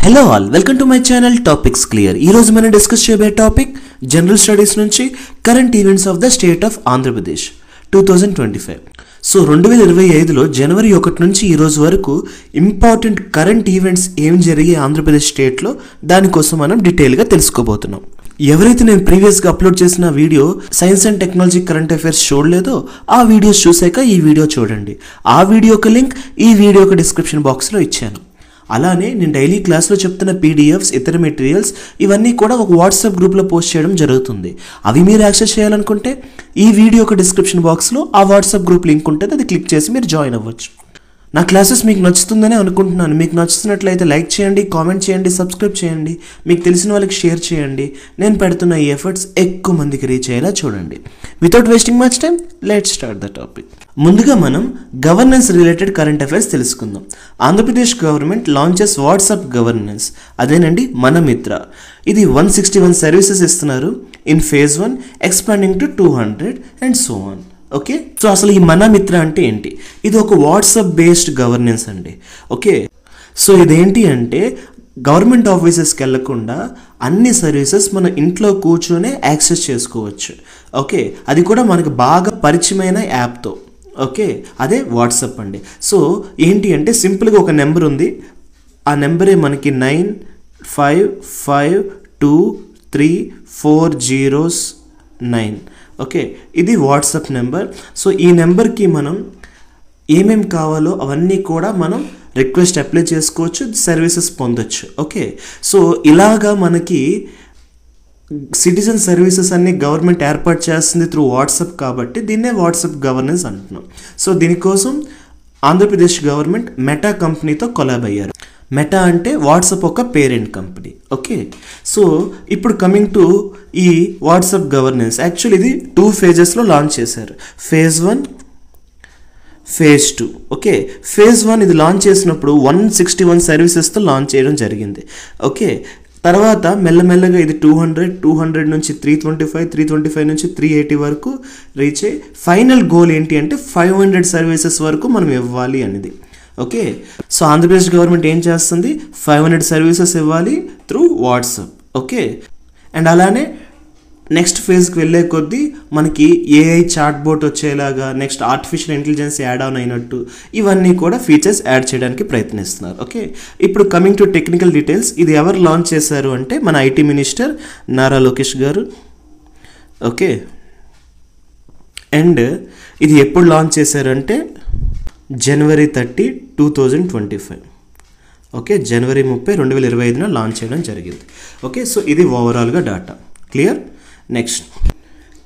Hello all, welcome to my channel topics clear. ఈరోజు మనం discuss చేయబోయే టాపిక్ జనరల్ స్టడీస్ నుంచి current events of the state of Andhra Pradesh 2025. So 2025లో జనవరి 1 నుంచి ఈ రోజు వరకు ఇంపార్టెంట్ కరెంట్ ఈవెంట్స్ ఏం జరిగే ఆంధ్రప్రదేశ్ స్టేట్లో దానికోసం మనం డీటెయిల్గా తెలుసుకోబోతున్నాం. ఎవరైతే నేను ప్రీవియస్గా అప్లోడ్ చేసిన video science and technology current affairs చూడలేదో ఆ వీడియోస్ చూసాక ఈ వీడియో చూడండి. ఆ వీడియోకి లింక్ ఈ వీడియోకి డిస్క్రిప్షన్ బాక్స్లో ఇచ్చాను. అలానే నేను డైలీ క్లాస్లో చెప్తున్న పీడిఎఫ్స్, ఇతర మెటీరియల్స్ ఇవన్నీ కూడా ఒక వాట్సాప్ గ్రూప్లో పోస్ట్ చేయడం జరుగుతుంది. అవి మీరు యాక్సెస్ చేయాలనుకుంటే ఈ వీడియో ఒక డిస్క్రిప్షన్ బాక్స్లో ఆ వాట్సాప్ గ్రూప్ లింక్ ఉంటుంది, అది క్లిక్ చేసి మీరు జాయిన్ అవ్వచ్చు. నా క్లాసెస్ మీకు నచ్చుతుందని అనుకుంటున్నాను. మీకు నచ్చుతున్నట్లయితే లైక్ చేయండి, కామెంట్ చేయండి, సబ్స్క్రైబ్ చేయండి, మీకు తెలిసిన వాళ్ళకి షేర్ చేయండి. నేను పెడుతున్న ఈ ఎఫర్ట్స్ ఎక్కువ మందికి రీచ్ అయ్యేలా చూడండి. Without wasting much time, let's start the topic. ముందుగా మనం గవర్నెన్స్ రిలేటెడ్ కరెంట్ అఫైర్స్ తెలుసుకుందాం. Andhra Pradesh government launches WhatsApp governance, అదేనండి మన మిత్ర. ఇది 161 సర్వీసెస్ ఇస్తున్నారు in phase 1, expanding to 200 and so on. Okay, so అసలు ఈ మన మిత్ర అంటే ఏంటి? ఇది ఒక వాట్సాప్ బేస్డ్ గవర్నెన్స్ అండి. ఓకే, సో ఇదేంటి అంటే గవర్నమెంట్ ఆఫీసెస్కి వెళ్లకుండా అన్ని సర్వీసెస్ మన ఇంట్లో కూర్చొనే యాక్సెస్ చేసుకోవచ్చు. ఓకే, అది కూడా మనకి బాగా పరిచయమైన యాప్తో. ఓకే, అదే వాట్సాప్ అండి. సో ఏంటి అంటే సింపుల్గా ఒక నెంబర్ ఉంది, ఆ నెంబరే మనకి 95523409. ఓకే, ఇది వాట్సాప్ నెంబర్. సో ఈ నెంబర్కి మనం ఏమేం కావాలో అవన్నీ కూడా మనం రిక్వెస్ట్ అప్లై చేసుకోవచ్చు, సర్వీసెస్ పొందొచ్చు. ఓకే, సో ఇలాగా మనకి సిటిజన్ సర్వీసెస్ అన్ని గవర్నమెంట్ ఏర్పాటు చేస్తుంది త్రూ వాట్సాప్, కాబట్టి దీన్నే వాట్సాప్ గవర్నెన్స్ అంటున్నాం. సో దీనికోసం ఆంధ్రప్రదేశ్ గవర్నమెంట్ మెటా కంపెనీతో కొలాబ్ అయ్యారు. మెటా అంటే వాట్సాప్ ఒక పేరెంట్ కంపెనీ. ఓకే, సో ఇప్పుడు కమింగ్ టు ఈ వాట్సాప్ గవర్నెన్స్, యాక్చువల్లీ ఇది 2 phases లాంచ్ చేశారు. Phase 1, phase 2. ఓకే, ఫేజ్ 1 ఇది లాంచ్ చేసినప్పుడు 161 సర్వీసెస్తో లాంచ్ చేయడం జరిగింది. ఓకే, తర్వాత మెల్లమెల్లగా ఇది 200 నుంచి 325 నుంచి 380 వరకు రీచ్ అయ్యి ఫైనల్ గోల్ ఏంటి అంటే 500 సర్వీసెస్ వరకు మనం ఇవ్వాలి అనేది. ఓకే, సో ఆంధ్రప్రదేశ్ గవర్నమెంట్ ఏం చేస్తుంది, 500 సర్వీసెస్ ఇవ్వాలి త్రూ వాట్సాప్. ఓకే, అండ్ అలానే నెక్స్ట్ ఫేజ్కి వెళ్ళే కొద్దీ మనకి ఏఐ చాట్ బోట్ వచ్చేలాగా, next artificial intelligence add on అయినట్టు ఇవన్నీ కూడా ఫీచర్స్ యాడ్ చేయడానికి ప్రయత్నిస్తున్నారు. ఓకే, ఇప్పుడు కమింగ్ టు టెక్నికల్ డీటెయిల్స్, ఇది ఎవరు లాంచ్ చేశారు అంటే మన ఐటీ మినిస్టర్ నారా లోకేష్ గారు. ఓకే, అండ్ ఇది ఎప్పుడు లాంచ్ చేశారంటే జనవరి 30, 2025. ఓకే, జనవరి 30, 2025 లాంచ్ చేయడం జరిగింది. ఓకే, సో ఇది ఓవరాల్గా data. Clear? Next,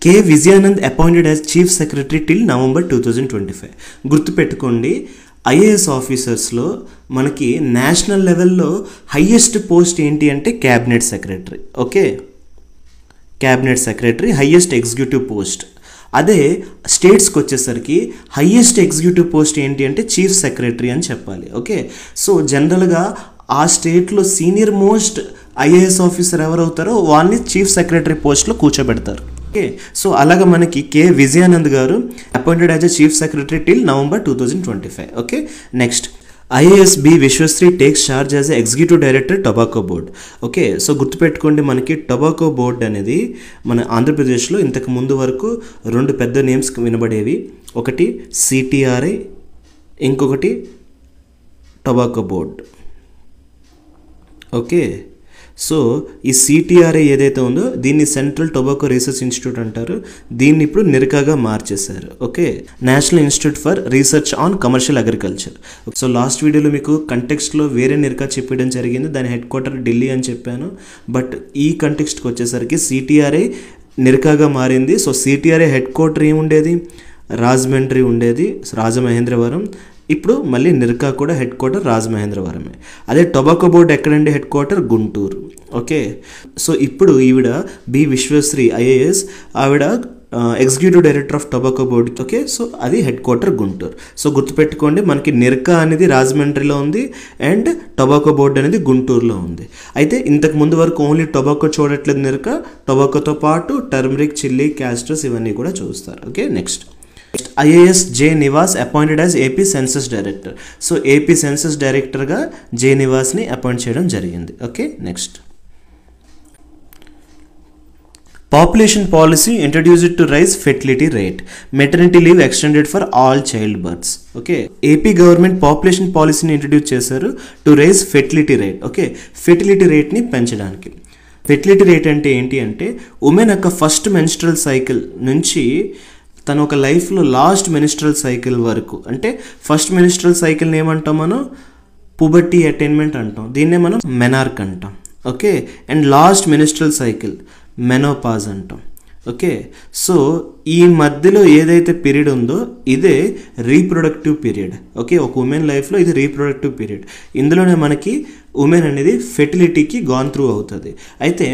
K Vijayanand appointed as chief secretary till November 2025. గుర్తుపెట్టుకోండి, ఐఏఎస్ ఆఫీసర్స్లో మనకి నేషనల్ లెవెల్లో హయ్యెస్ట్ పోస్ట్ ఏంటి అంటే cabinet secretary. Okay, cabinet secretary highest executive post. అదే స్టేట్స్కి వచ్చేసరికి హయ్యెస్ట్ ఎగ్జిక్యూటివ్ పోస్ట్ ఏంటి అంటే చీఫ్ సెక్రటరీ అని చెప్పాలి. ఓకే, సో జనరల్గా ఆ స్టేట్లో సీనియర్ మోస్ట్ ఐఏఎస్ ఆఫీసర్ ఎవరవుతారో వాళ్ళని చీఫ్ సెక్రటరీ పోస్ట్లో కూర్చోబెడతారు. ఓకే, సో అలాగా మనకి K Vijayanand garu appointed as a chief secretary till November 2025. Okay, next, IAS B Vishwasri takes charge as a executive director tobacco board. Okay, so గుర్తుపెట్టుకోండి, మనకి టొబాకో బోర్డ్ అనేది మన ఆంధ్రప్రదేశ్లో ఇంతకు ముందు వరకు 2 పెద్ద నేమ్స్ వినబడేవి. ఒకటి సిటిఆర్ఐ, ఇంకొకటి టొబాకో బోర్డ్. ఓకే, సో ఈ సిటిఆర్ఐ ఏదైతే ఉందో దీన్ని సెంట్రల్ టొబాకో రీసెర్చ్ ఇన్స్టిట్యూట్ అంటారు, దీన్ని ఇప్పుడు నిర్కాగా మార్చేశారు. Okay, national institute for research on commercial agriculture. So last వీడియోలో మీకు కంటెక్స్ట్లో వేరే నిర్కా చెప్పడం జరిగింది, దాని హెడ్ క్వార్టర్ ఢిల్లీ అని చెప్పాను. బట్ ఈ కంటెక్స్ట్కి వచ్చేసరికి సిటిఆర్ఐ నిర్కాగా మారింది. సో సిటిఆర్ఐ హెడ్ క్వార్టర్ ఏముండేది, రాజమండ్రి ఉండేది, రాజమహేంద్రవరం. ఇప్పుడు మళ్ళీ నిర్కా కూడా హెడ్ క్వార్టర్ రాజమహేంద్రవరమే. అదే టొబాకో బోర్డ్ ఎక్కడండి headquarter, Guntur. Okay, so ఇప్పుడు ఈవిడ బి విశ్వశ్రీ ఐఏఎస్, ఆవిడ executive director of tobacco board. Okay, so అది హెడ్ క్వార్టర్ గుంటూరు. సో గుర్తుపెట్టుకోండి, మనకి నిర్కా అనేది రాజమండ్రిలో ఉంది అండ్ టొబాకో బోర్డ్ అనేది గుంటూరులో ఉంది. అయితే ఇంతకు ముందు వరకు ఓన్లీ టొబాకో చూడట్లేదు నిర్కా, టొబాకోతో పాటు టర్మరిక్, చిల్లీ, క్యాస్టర్స్ ఇవన్నీ కూడా చూస్తారు. Okay, next, IAS J Nivas appointed as AP census director. So AP census డైరెక్టర్గా జే నివాస్ని అపాయింట్ చేయడం జరిగింది. Okay, next population policy introduced to raise fertility rate, maternity leave extended for all child births. Okay, AP government population పాలసీని introduce చేశారు to raise fertility rate. Okay, fertility రేట్ని పెంచడానికి. Fertility rate అంటే ఏంటి అంటే ఉమెన్ యొక్క ఫస్ట్ మెన్స్ట్రల్ సైకిల్ నుంచి తన ఒక లైఫ్లో లాస్ట్ మెన్స్ట్రల్ సైకిల్ వరకు, అంటే ఫస్ట్ మెన్స్ట్రల్ సైకిల్ని ఏమంటాం మనం, పుబర్టీ అటైన్మెంట్ అంటాం, దీన్నే మనం మెనార్క్ అంటాం. Okay, and last menstrual cycle menopause అంటాం. ఓకే, సో ఈ మధ్యలో ఏదైతే పీరియడ్ ఉందో ఇదే రీప్రొడక్టివ్ పీరియడ్. ఓకే, ఒక ఉమెన్ లైఫ్లో ఇది రీప్రొడక్టివ్ పీరియడ్. ఇందులోనే మనకి ఉమెన్ అనేది ఫెర్టిలిటీకి గాన్ త్రూ అవుతుంది. అయితే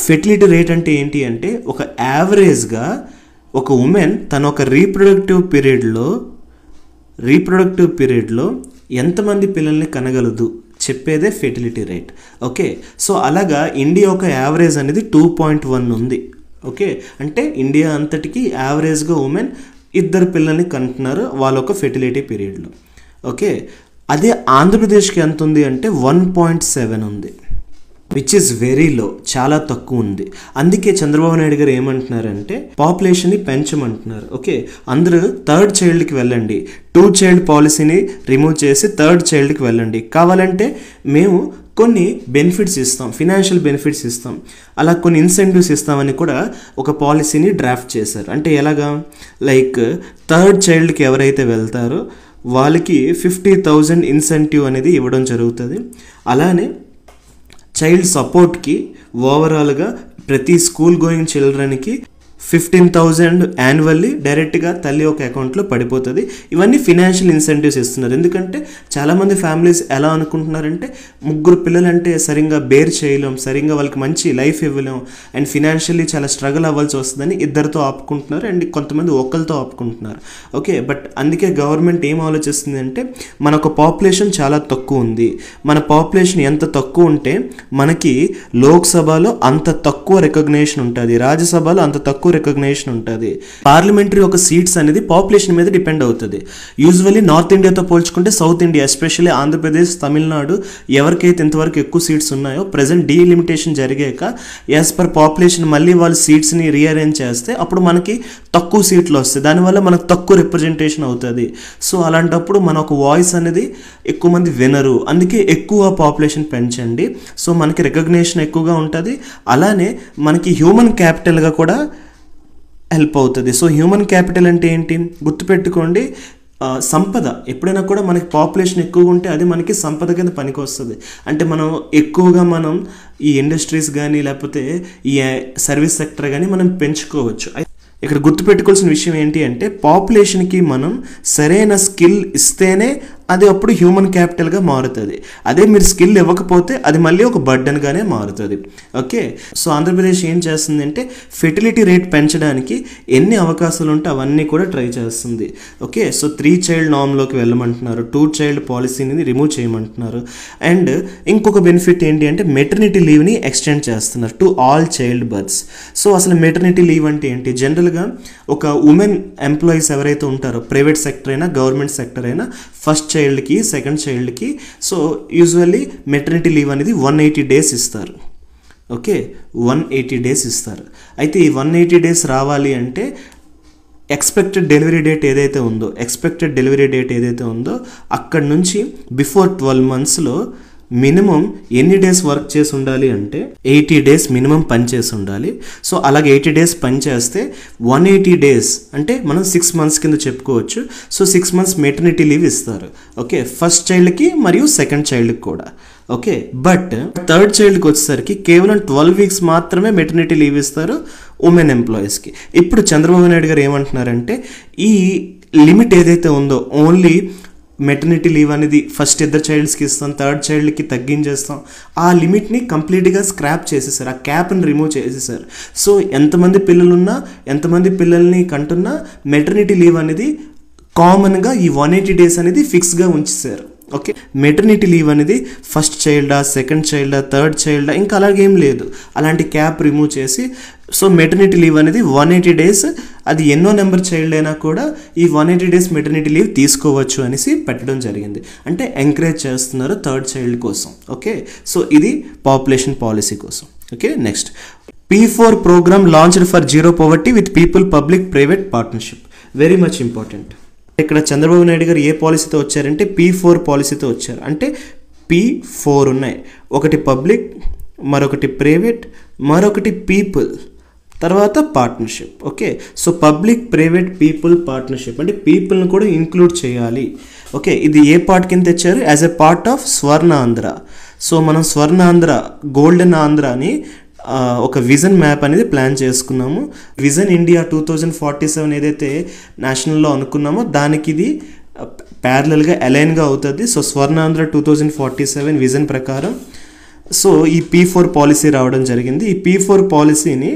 ఫెర్టిలిటీ రేట్ అంటే ఏంటి అంటే ఒక యావరేజ్గా ఒక ఉమెన్ తన ఒక రీప్రొడక్టివ్ పీరియడ్లో ఎంతమంది పిల్లల్ని కనగలదు చెప్పేదే ఫెర్టిలిటీ రేట్. ఓకే, సో అలాగా ఇండియా ఒక యావరేజ్ అనేది 2.1 ఉంది. ఓకే, అంటే ఇండియా అంతటికి యావరేజ్గా ఉమెన్ 2 పిల్లల్ని కంటున్నారు వాళ్ళ ఒక ఫెర్టిలిటీ పీరియడ్లో. ఓకే, అదే ఆంధ్రప్రదేశ్కి ఎంత ఉంది అంటే 1.7 ఉంది, విచ్ ఇస్ వెరీ లో, చాలా తక్కువ ఉంది. అందుకే చంద్రబాబు నాయుడు గారు ఏమంటున్నారంటే పాపులేషన్ని పెంచమంటున్నారు. ఓకే, అందరూ 3rd చైల్డ్కి వెళ్ళండి, 2 చైల్డ్ పాలసీని రిమూవ్ చేసి 3rd చైల్డ్కి వెళ్ళండి, కావాలంటే మేము కొన్ని బెనిఫిట్స్ ఇస్తాం, ఫినాన్షియల్ బెనిఫిట్స్ ఇస్తాం, అలా కొన్ని ఇన్సెంటివ్స్ ఇస్తామని కూడా ఒక పాలసీని డ్రాఫ్ట్ చేశారు. అంటే ఎలాగా, లైక్ 3rd చైల్డ్కి ఎవరైతే వెళ్తారో వాళ్ళకి 50,000 ఇన్సెంటివ్ అనేది ఇవ్వడం జరుగుతుంది. అలానే చైల్డ్ సపోర్ట్కి ఓవరాల్గా ప్రతి స్కూల్ గోయింగ్ చిల్డ్రన్కి 15,000 యాన్యువల్లీ డైరెక్ట్గా తల్లి ఒక అకౌంట్లో పడిపోతుంది. ఇవన్నీ ఫినాన్షియల్ ఇన్సెంటివ్స్ ఇస్తున్నారు. ఎందుకంటే చాలామంది ఫ్యామిలీస్ ఎలా అనుకుంటున్నారంటే 3 పిల్లలంటే సరిగ్గా బేర్ చేయలేం, సరిగ్గా వాళ్ళకి మంచి లైఫ్ ఇవ్వలేం, అండ్ ఫినాన్షియల్లీ చాలా స్ట్రగుల్ అవ్వాల్సి వస్తుందని 2తో ఆపుకుంటున్నారు, అండ్ కొంతమంది ఒకరితో ఆపుకుంటున్నారు. ఓకే, బట్ అందుకే గవర్నమెంట్ ఏం ఆలోచిస్తుంది అంటే మన ఒక పాపులేషన్ చాలా తక్కువ ఉంది, మన పాపులేషన్ ఎంత తక్కువ ఉంటే మనకి లోక్సభలో అంత తక్కువ రికగ్నేషన్ ఉంటుంది, రాజ్యసభలో అంత తక్కువ రికగ్నేషన్ ఉంటుంది, పార్లమెంటరీ ఒక సీట్స్ అనేది పాపులేషన్ మీద డిపెండ్ అవుతుంది. యూజువల్లీ నార్త్ ఇండియాతో పోల్చుకుంటే south India, especially Andhra Pradesh, Tamil Nadu ఎవరికైతే ఇంతవరకు ఎక్కువ సీట్స్ ఉన్నాయో ప్రజెంట్ డీలిమిటేషన్ జరిగాక యాజ్ పర్ పాపులేషన్ మళ్ళీ వాళ్ళు సీట్స్ని రీఅరేంజ్ చేస్తే అప్పుడు మనకి తక్కువ సీట్లు వస్తాయి, దానివల్ల మనకు తక్కువ రిప్రజెంటేషన్ అవుతుంది. సో అలాంటప్పుడు మన ఒక వాయిస్ అనేది ఎక్కువ మంది వినరు, అందుకే ఎక్కువ పాపులేషన్ పెంచండి, సో మనకి రికగ్నేషన్ ఎక్కువగా ఉంటుంది, అలానే మనకి హ్యూమన్ క్యాపిటల్గా కూడా హెల్ప్ అవుతుంది. సో హ్యూమన్ క్యాపిటల్ అంటే ఏంటి గుర్తుపెట్టుకోండి, సంపద. ఎప్పుడైనా కూడా మనకి పాపులేషన్ ఎక్కువగా ఉంటే అది మనకి సంపద కింద పనికి వస్తుంది. అంటే మనం ఎక్కువగా మనం ఈ ఇండస్ట్రీస్ కానీ లేకపోతే ఈ సర్వీస్ సెక్టర్ కానీ మనం పెంచుకోవచ్చు. ఇక్కడ గుర్తుపెట్టుకోవాల్సిన విషయం ఏంటి అంటే పాపులేషన్కి మనం సరైన స్కిల్ ఇస్తేనే అది అప్పుడు హ్యూమన్ క్యాపిటల్గా మారుతుంది. అదే మీరు స్కిల్ ఇవ్వకపోతే అది మళ్ళీ ఒక బర్డన్గానే మారుతుంది. ఓకే, సో ఆంధ్రప్రదేశ్ ఏం చేస్తుంది అంటే ఫెర్టిలిటీ రేట్ పెంచడానికి ఎన్ని అవకాశాలు ఉంటే అవన్నీ కూడా ట్రై చేస్తుంది. ఓకే, సో 3 చైల్డ్ నామ్లోకి వెళ్ళమంటున్నారు, 2 చైల్డ్ పాలసీని రిమూవ్ చేయమంటున్నారు, అండ్ ఇంకొక బెనిఫిట్ ఏంటి అంటే మెటర్నిటీ లీవ్ని ఎక్స్టెండ్ చేస్తున్నారు to all child births. So అసలు మెటర్నిటీ లీవ్ అంటే ఏంటి, జనరల్గా ఒక ఉమెన్ ఎంప్లాయీస్ ఎవరైతే ఉంటారో ప్రైవేట్ సెక్టర్ అయినా గవర్నమెంట్ సెక్టర్ అయినా ఫస్ట్ చైల్డ్కి సెకండ్ చైల్డ్కి సో యూజువల్లీ మెటర్నిటీ లీవ్ అనేది 180 డేస్ ఇస్తారు. ఓకే, 180 డేస్ ఇస్తారు. అయితే ఈ 180 డేస్ రావాలి అంటే ఎక్స్పెక్టెడ్ డెలివరీ డేట్ ఏదైతే ఉందో అక్కడ నుంచి బిఫోర్ 12 monthsలో మినిమం ఎన్ని డేస్ వర్క్ చేసి ఉండాలి అంటే 80 డేస్ మినిమం పని చేసి ఉండాలి. సో అలాగే 80 డేస్ పని చేస్తే 180 డేస్ అంటే మనం 6 months కింద చెప్పుకోవచ్చు. సో 6 months మెటర్నిటీ లీవ్ ఇస్తారు. ఓకే, ఫస్ట్ చైల్డ్కి మరియు సెకండ్ చైల్డ్కి కూడా. ఓకే, బట్ 3rd చైల్డ్కి వచ్చేసరికి కేవలం 12 weeks మాత్రమే మెటర్నిటీ లీవ్ ఇస్తారు ఉమెన్ ఎంప్లాయీస్కి. ఇప్పుడు చంద్రబాబు నాయుడు గారు ఏమంటున్నారంటే ఈ లిమిట్ ఏదైతే ఉందో ఓన్లీ మెటర్నిటీ లీవ్ అనేది ఫస్ట్ 2 చైల్డ్స్కి ఇస్తాం, 3rd చైల్డ్కి తగ్గించేస్తాం, ఆ లిమిట్ని కంప్లీట్గా స్క్రాప్ చేసేసారు, ఆ క్యాప్ని రిమూవ్ చేసేసారు. సో ఎంతమంది పిల్లలున్నా ఎంతమంది పిల్లల్ని కంటున్నా మెటర్నిటీ లీవ్ అనేది కామన్గా ఈ 180 డేస్ అనేది ఫిక్స్గా ఉంచేసారు. ఓకే, మెటర్నిటీ లీవ్ అనేది ఫస్ట్ చైల్డా, సెకండ్ చైల్డా, థర్డ్ చైల్డా, ఇంకా అలాగేం లేదు, అలాంటి క్యాప్ రిమూవ్ చేసి సో మెటర్నిటీ లీవ్ అనేది 180 days, అది ఎన్నో నెంబర్ చైల్డ్ అయినా కూడా ఈ 180 days మెటర్నిటీ లీవ్ తీసుకోవచ్చు అనేసి పెట్టడం జరిగింది. అంటే ఎంకరేజ్ చేస్తున్నారు థర్డ్ చైల్డ్ కోసం. ఓకే, సో ఇది పాపులేషన్ పాలసీ కోసం. Okay, next P4 programme launched for zero poverty with people public private partnership. Very much important. ఇక్కడ చంద్రబాబు నాయుడు గారు ఏ పాలసీతో వచ్చారంటే P4 పాలసీతో వచ్చారు. అంటే P4 ఉన్నాయి, ఒకటి పబ్లిక్, మరొకటి ప్రైవేట్, మరొకటి పీపుల్, తర్వాత partnership. Okay, so public private people partnership అంటే పీపుల్ని కూడా ఇంక్లూడ్ చేయాలి. ఓకే, ఇది ఏ పార్ట్ కింద తెచ్చారు? As a part of Swarna Andhra. So మనం స్వర్ణ ఆంధ్ర, గోల్డెన్ ఆంధ్ర అని ఒక విజన్ మ్యాప్ అనేది ప్లాన్ చేసుకున్నాము. విజన్ ఇండియా 2047 ఏదైతే నేషనల్లో అనుకున్నామో దానికి ఇది ప్యారలల్గా అలైన్గా అవుతుంది. సో స్వర్ణాంధ్ర 2047 విజన్ ప్రకారం సో ఈ P4 పాలసీ రావడం జరిగింది. ఈ P4 పాలసీని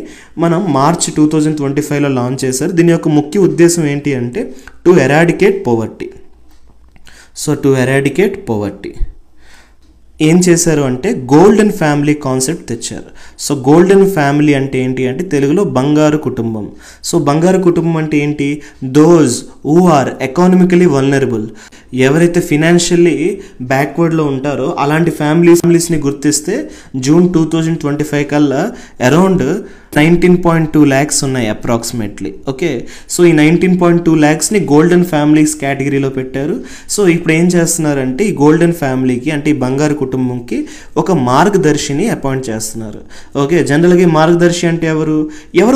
మనం మార్చ్ 2025లో లాంచ్ చేశారు. దీని యొక్క ముఖ్య ఉద్దేశం ఏంటి అంటే to eradicate poverty. So to eradicate poverty ఏం చేశారు అంటే గోల్డెన్ ఫ్యామిలీ కాన్సెప్ట్ తెచ్చారు. సో గోల్డెన్ ఫ్యామిలీ అంటే ఏంటి అంటే తెలుగులో బంగారు కుటుంబం. సో బంగారు కుటుంబం అంటే ఏంటి? దోస్ హూ ఆర్ ఎకానమికలీ వల్నరబుల్, ఎవరైతే ఫినాన్షియల్లీ బ్యాక్వర్డ్లో ఉంటారో అలాంటి ఫ్యామిలీస్ని గుర్తిస్తే జూన్ 2025 కల్లా అరౌండ్ 19.2 lakhs ఉన్నాయి అప్రాక్సిమేట్లీ. ఓకే, సో ఈ 19.2 lakhsని గోల్డెన్ ఫ్యామిలీస్ కేటగిరీలో పెట్టారు. సో ఇప్పుడు ఏం చేస్తున్నారంటే ఈ గోల్డెన్ ఫ్యామిలీకి అంటే ఈ బంగారు కుటుంబంకి ఒక మార్గదర్శిని అపాయింట్ చేస్తున్నారు. ఓకే, జనరల్గా ఈ మార్గదర్శి అంటే ఎవరు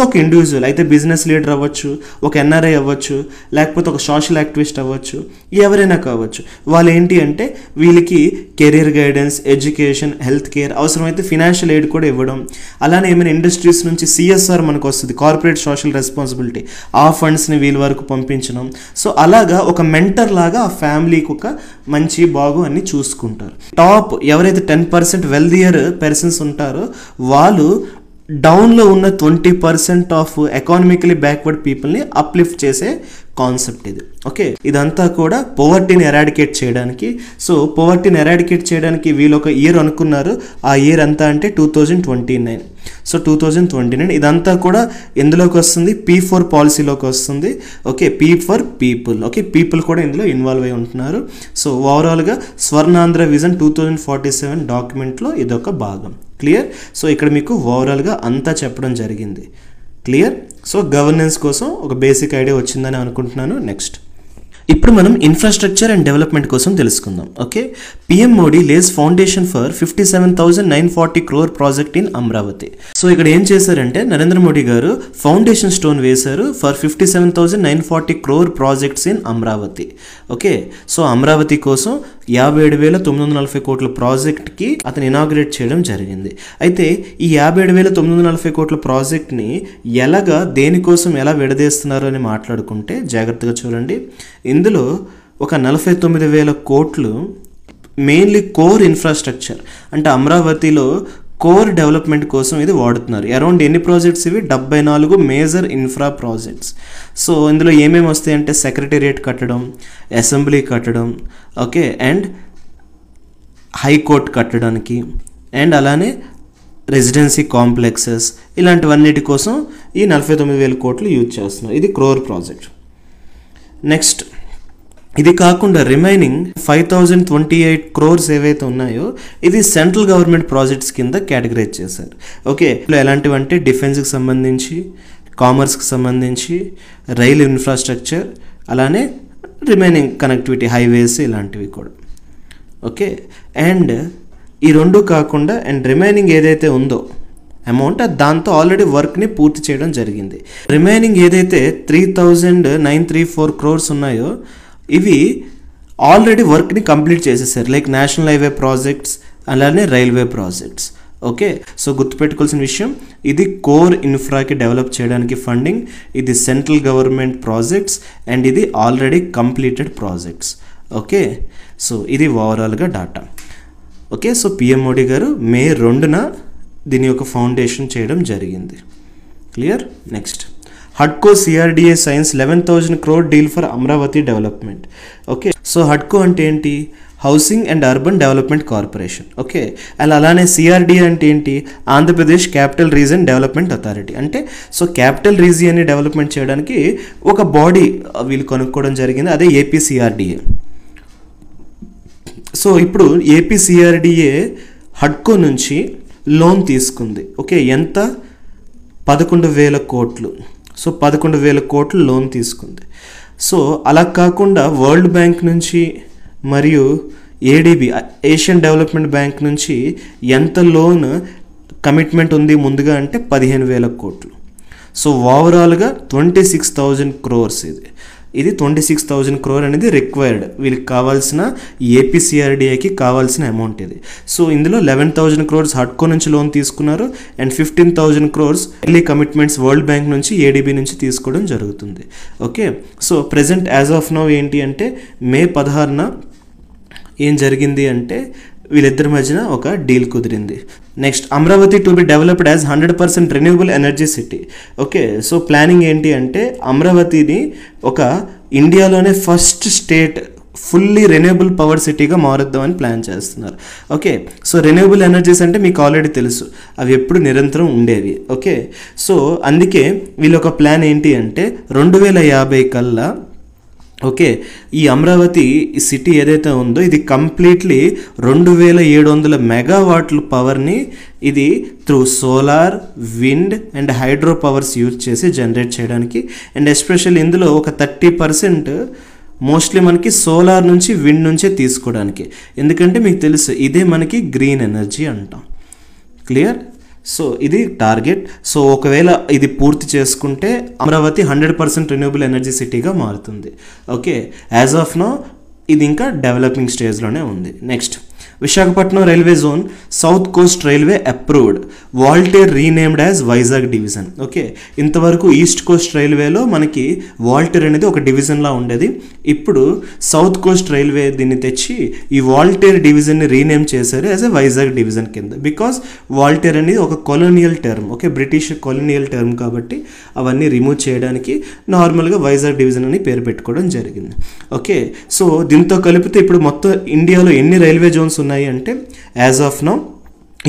ఒక ఇండివిజువల్, అయితే బిజినెస్ లీడర్ అవ్వచ్చు, ఒక NRI అవ్వచ్చు, లేకపోతే ఒక సోషల్ యాక్టివిస్ట్ అవ్వచ్చు, ఎవరైనా కావచ్చు. వాళ్ళు ఏంటి అంటే వీళ్ళకి career guidance, education, health care, అవసరమైతే ఫినాన్షియల్ ఎయిడ్ కూడా ఇవ్వడం, అలానే ఏమైనా ఇండస్ట్రీస్ నుంచి CSR మనకు వస్తుంది, కార్పొరేట్ సోషల్ రెస్పాన్సిబిలిటీ, ఆ ఫండ్స్ని వీళ్ళ వరకు పంపించడం. సో అలాగా ఒక మెంటర్ లాగా ఆ ఫ్యామిలీకి ఒక మంచి బాగు అన్ని చూసుకుంటారు. టాప్ ఎవరైతే 10% వెల్దియర్ పర్సన్స్ ఉంటారో వాళ్ళు డౌన్లో ఉన్న 20% ఆఫ్ ఎకానమికలీ బ్యాక్వర్డ్ పీపుల్ని అప్లిఫ్ట్ చేసే కాన్సెప్ట్ ఇది. ఓకే, ఇదంతా కూడా పోవర్టీని ఎరాడికేట్ చేయడానికి. సో పోవర్టీని ఎరాడికేట్ చేయడానికి వీళ్ళు ఒక ఇయర్ అనుకున్నారు. ఆ ఇయర్ అంతా అంటే 2029. సో 2029 ఇదంతా కూడా ఎందులోకి వస్తుంది? P4 పాలసీలోకి వస్తుంది. Okay, P for people. Okay, people కూడా ఇందులో ఇన్వాల్వ్ అయి ఉంటున్నారు. సో ఓవరాల్గా స్వర్ణాంధ్ర విజన్ 2047 డాక్యుమెంట్లో ఇదొక భాగం. క్లియర్? సో ఇక్కడ మీకు ఓవరాల్గా అంతా చెప్పడం జరిగింది. క్లియర్? సో గవర్నెన్స్ కోసం ఒక బేసిక్ ఐడియా వచ్చిందని అనుకుంటున్నాను. నెక్స్ట్ ఇప్పుడు మనం ఇన్ఫ్రాస్ట్రక్చర్ అండ్ డెవలప్మెంట్ కోసం తెలుసుకుందాం. Okay, PM Modi Lay's foundation for 57,940 crore project in Amaravati. So ఇక్కడ ఏం చేశారంటే నరేంద్ర మోడీ గారు ఫౌండేషన్ స్టోన్ వేశారు for 57,940 crore projects in Amaravati. Okay, so Amaravati కోసం 57,940 కోట్ల ప్రాజెక్ట్కి అతను ఇనాగ్రేట్ చేయడం జరిగింది. అయితే ఈ 57,940 కోట్ల ప్రాజెక్ట్ని దేనికోసం ఎలా విడదీస్తున్నారు అని మాట్లాడుకుంటే జాగ్రత్తగా చూడండి. ఇందులో ఒక 49,000 కోట్లు మెయిన్లీ కోర్ ఇన్ఫ్రాస్ట్రక్చర్ అంటే అమరావతిలో కోర్ డెవలప్మెంట్ కోసం ఇది వాడుతున్నారు. అరౌండ్ ఎన్ని ప్రాజెక్ట్స్ ఇవి? 74 మేజర్ ఇన్ఫ్రా ప్రాజెక్ట్స్. సో ఇందులో ఏమేమి వస్తాయంటే సెక్రటేరియట్ కట్టడం, అసెంబ్లీ కట్టడం, ఓకే, అండ్ హైకోర్టు కట్టడానికి, అండ్ అలానే రెసిడెన్సీ కాంప్లెక్సెస్, ఇలాంటివన్నిటి కోసం ఈ 49,000 కోట్లు యూజ్ చేస్తున్నారు. ఇది క్రోర్ ప్రాజెక్ట్. నెక్స్ట్ ఇది కాకుండా రిమైనింగ్ 5,028 crores ఏవైతే ఉన్నాయో ఇది సెంట్రల్ గవర్నమెంట్ ప్రాజెక్ట్స్ కింద కేటగరైజ్ చేశారు. ఓకే, ఎలాంటివంటే డిఫెన్స్కి సంబంధించి, కామర్స్కి సంబంధించి, రైల్ ఇన్ఫ్రాస్ట్రక్చర్, అలానే రిమైనింగ్ కనెక్టివిటీ, హైవేస్, ఇలాంటివి కూడా. ఓకే, అండ్ ఈ రెండు కాకుండా అండ్ రిమైనింగ్ ఏదైతే ఉందో అమౌంట్ దాంతో ఆల్రెడీ వర్క్ని పూర్తి చేయడం జరిగింది. రిమైనింగ్ ఏదైతే 3,934 crores ఉన్నాయో ఇవి ఆల్రెడీ వర్క్ని కంప్లీట్ చేసేసారు. లైక్ నేషనల్ హైవే ప్రాజెక్ట్స్, అలానే రైల్వే ప్రాజెక్ట్స్. ఓకే, సో గుర్తుపెట్టుకోవాల్సిన విషయం ఇది కోర్ ఇన్ఫ్రాకి డెవలప్ చేయడానికి ఫండింగ్, ఇది సెంట్రల్ గవర్నమెంట్ ప్రాజెక్ట్స్, అండ్ ఇది already completed projects. Okay, so ఇది ఓవరాల్గా data. Okay, so PM Modi garu May 2న దీని యొక్క ఫౌండేషన్ చేయడం జరిగింది. క్లియర్? నెక్స్ట్ హడ్కో CRDA signs 11,000 crore deal for Amaravati development. Okay, so హడ్కో అంటే ఏంటి? Housing and urban development corporation. Okay, and అలానే సిఆర్డిఏ అంటే ఏంటి, Andhra Pradesh capital region development authority. అంటే సో క్యాపిటల్ రీజియన్ని డెవలప్మెంట్ చేయడానికి ఒక బాడీ వీళ్ళు కొనుక్కోవడం జరిగింది, అదే ఏపీసీఆర్డిఏ. సో ఇప్పుడు ఏపీసీఆర్డిఏ హడ్కో నుంచి లోన్ తీసుకుంది. ఓకే, ఎంత, 11,000 కోట్లు. సో 11,000 కోట్లు లోన్ తీసుకుంది. సో అలా కాకుండా వరల్డ్ బ్యాంక్ నుంచి మరియు ఏడీబీ, ఏషియన్ డెవలప్మెంట్ బ్యాంక్ నుంచి ఎంత లోన్ కమిట్మెంట్ ఉంది ముందుగా అంటే 15,000 కోట్లు. సో ఓవరాల్గా 26,000 crores. ఇది 26,000 crore అనేది రిక్వైర్డ్, వీళ్ళకి కావాల్సిన ఏపీసీఆర్డీఏకి కావాల్సిన అమౌంట్ ఇది. సో ఇందులో 11,000 crores హడ్కో నుంచి లోన్ తీసుకున్నారు and 15,000 crores early commitments world bank నుంచి ఏడీబీ నుంచి తీసుకోవడం జరుగుతుంది. Okay, so present as of now ఏంటి అంటే మే 16న ఏం జరిగింది అంటే వీళ్ళిద్దరి మధ్యన ఒక డీల్ కుదిరింది. Next, Amaravati to be developed as 100% renewable energy city. Okay, so planning ఏంటి అంటే అమరావతిని ఒక ఇండియాలోనే first state fully renewable power సిటీగా మారుద్దామని ప్లాన్ చేస్తున్నారు. ఓకే, సో రెన్యూవబుల్ ఎనర్జీస్ అంటే మీకు ఆల్రెడీ తెలుసు, అవి ఎప్పుడు నిరంతరం ఉండేవి. ఓకే, సో అందుకే వీళ్ళ ఒక ప్లాన్ ఏంటి అంటే 2050 కల్లా ఓకే ఈ అమరావతి సిటీ ఏదైతే ఉందో ఇది కంప్లీట్లీ 2,700 మెగావాట్ల పవర్ని ఇది through solar, wind and hydro powers use చేసి జనరేట్ చేయడానికి, అండ్ ఎస్పెషల్లీ ఇందులో ఒక 30% మోస్ట్లీ మనకి సోలార్ నుంచి, విండ్ నుంచే తీసుకోవడానికి. ఎందుకంటే మీకు తెలుసు ఇదే మనకి గ్రీన్ ఎనర్జీ అంటాం. క్లియర్? సో ఇది టార్గెట్. సో ఒకవేళ ఇది పూర్తి చేసుకుంటే అమరావతి 100% రెన్యూవబుల్ ఎనర్జీ సిటీగా మారుతుంది. ఓకే, యాజ్ ఆఫ్ నౌ ఇది ఇంకా డెవలపింగ్ స్టేజ్లోనే ఉంది. Next, Visakhapatnam railway zone south coast railway approved, Waltair renamed as Vizag division. Okay, ఇంతవరకు ఈస్ట్ కోస్ట్ రైల్వేలో మనకి వాల్టేర్ అనేది ఒక డివిజన్లా ఉండేది. ఇప్పుడు సౌత్ కోస్ట్ రైల్వే దీన్ని తెచ్చి ఈ వాల్టేర్ డివిజన్ని రీనేమ్ చేశారు యాజ్ ఎ వైజాగ్ డివిజన్ కింద. బికాస్ వాల్టేర్ అనేది ఒక colonial term, okay British colonial term కాబట్టి అవన్నీ రిమూవ్ చేయడానికి నార్మల్గా వైజాగ్ డివిజన్ అని పేరు పెట్టుకోవడం జరిగింది. ఓకే, సో దీంతో కలిపితే ఇప్పుడు మొత్తం ఇండియాలో ఎన్ని రైల్వే జోన్స్ ఉన్నాయి అంటే as of now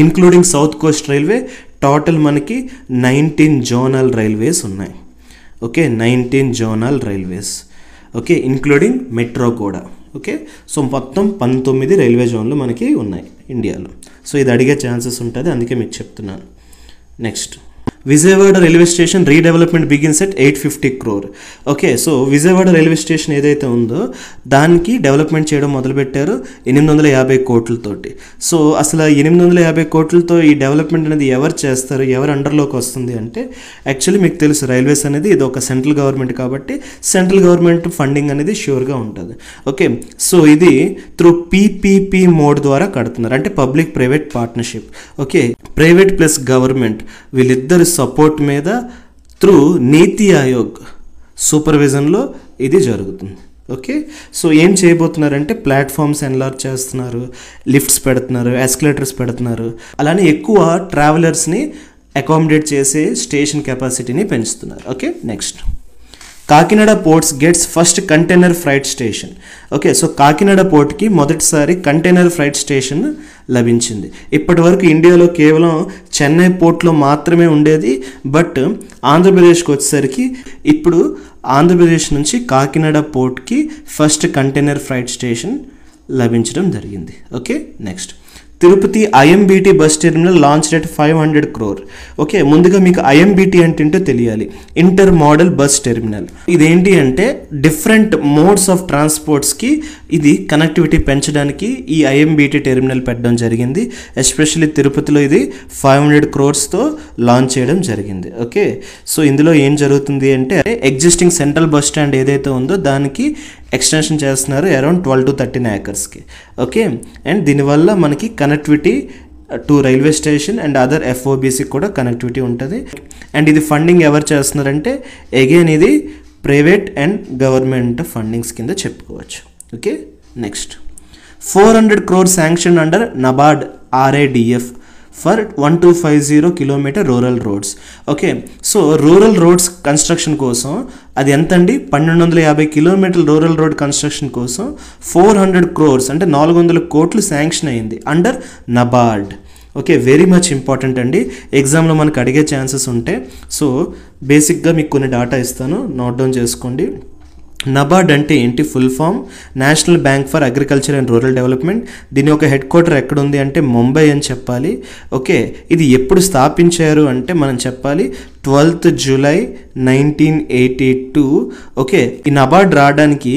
including south coast railway total మనకి 19 జోనల్ రైల్వేస్ ఉన్నాయి. Okay, 19 zonal railways. Okay, including metro కూడా. ఓకే, సో మొత్తం 19 రైల్వే జోన్లు మనకి ఉన్నాయి ఇండియాలో. సో ఇది అడిగే ఛాన్సెస్ ఉంటుంది, అందుకే మీకు చెప్తున్నాను. Next, Vijayawada railway station redevelopment begins at 850 crore. Okay, so Vijayawada railway station ఏదైతే ఉందో దానికి డెవలప్మెంట్ చేయడం మొదలుపెట్టారు 850 కోట్లతోటి. సో అసలు 850 కోట్లతో ఈ డెవలప్మెంట్ అనేది ఎవరు చేస్తారు, ఎవరు అండర్లోకి వస్తుంది అంటే యాక్చువల్లీ మీకు తెలుసు రైల్వేస్ అనేది ఇది ఒక సెంట్రల్ గవర్నమెంట్ కాబట్టి సెంట్రల్ గవర్నమెంట్ ఫండింగ్ అనేది ష్యూర్గా ఉంటుంది. ఓకే, సో ఇది త్రూ పీపీపీ మోడ్ ద్వారా కడుతున్నారు, అంటే public private partnership. Okay, private plus government వీళ్ళిద్దరు సపోర్ట్ మీద త్రూ నీతి ఆయోగ్ సూపర్విజన్లో ఇది జరుగుతుంది. ఓకే, సో ఏం చేయబోతున్నారంటే ప్లాట్ఫామ్స్ ఎన్లార్జ్ చేస్తున్నారు, లిఫ్ట్స్ పెడుతున్నారు, ఎస్కలేటర్స్ పెడుతున్నారు, అలానే ఎక్కువ ట్రావెలర్స్ని అకామిడేట్ చేసే స్టేషన్ కెపాసిటీని పెంచుతున్నారు. Okay, next, Kakinada ports gets first container freight station. Okay, so Kakinada పోర్ట్కి మొదటిసారి కంటైనర్ ఫ్రైట్ స్టేషన్ లభించింది. ఇప్పటి వరకు ఇండియాలో కేవలం చెన్నై పోర్ట్లో మాత్రమే ఉండేది, బట్ ఆంధ్రప్రదేశ్కి వచ్చేసరికి ఇప్పుడు ఆంధ్రప్రదేశ్ నుంచి కాకినాడ పోర్ట్కి ఫస్ట్ కంటైనర్ ఫ్రైట్ స్టేషన్ లభించడం జరిగింది. Okay, next, Tirupati IMBT bus terminal launched at 500 crore. Okay, ముందుగా మీకు ఐఎంబీటీ అంటే తెలియాలి, ఇంటర్ మోడల్ బస్ టెర్మినల్. ఇదేంటి అంటే డిఫరెంట్ మోడ్స్ ఆఫ్ ట్రాన్స్పోర్ట్స్కి ఇది కనెక్టివిటీ పెంచడానికి ఈ ఐఎంబీటీ టెర్మినల్ పెట్టడం జరిగింది. ఎస్పెషల్లీ తిరుపతిలో ఇది 500 crores-తో లాంచ్ చేయడం జరిగింది. ఓకే, సో ఇందులో ఏం జరుగుతుంది అంటే ఎగ్జిస్టింగ్ సెంట్రల్ బస్ స్టాండ్ ఏదైతే ఉందో దానికి ఎక్స్టెన్షన్ చేస్తున్నారు అరౌండ్ 12 to 13 acres-కి. ఓకే, అండ్ దీనివల్ల మనకి connectivity to railway station and other FOBC కూడా కనెక్టివిటీ ఉంటుంది. అండ్ ఇది ఫండింగ్ ఎవరు చేస్తున్నారంటే అగైన్ ఇది ప్రైవేట్ అండ్ గవర్నమెంట్ ఫండింగ్స్ కింద చెప్పుకోవచ్చు. Okay, next, 400 crore sanction under NABARD RIDF for 1250 kilometre rural roads. Okay, so rural roads construction కోసం అది ఎంత అండి, 1250 కిలోమీటర్ల రూరల్ రోడ్ కన్స్ట్రక్షన్ కోసం 400 crores అంటే 400 కోట్లు శాంక్షన్ అయింది under NABARD. Okay, very much important అండి, ఎగ్జామ్లో మనకు అడిగే ఛాన్సెస్ ఉంటాయి. సో బేసిక్గా మీకు కొన్ని డేటా ఇస్తాను, నోట్ డౌన్ చేసుకోండి. నబార్డ్ అంటే ఏంటి, full form national bank for agriculture and rural development. దీని యొక్క హెడ్ క్వార్టర్ ఎక్కడ ఉంది అంటే ముంబై అని చెప్పాలి. ఓకే, ఇది ఎప్పుడు స్థాపించారు అంటే మనం చెప్పాలి 12th July 1982. ఓకే, ఈ నబార్డ్ రావడానికి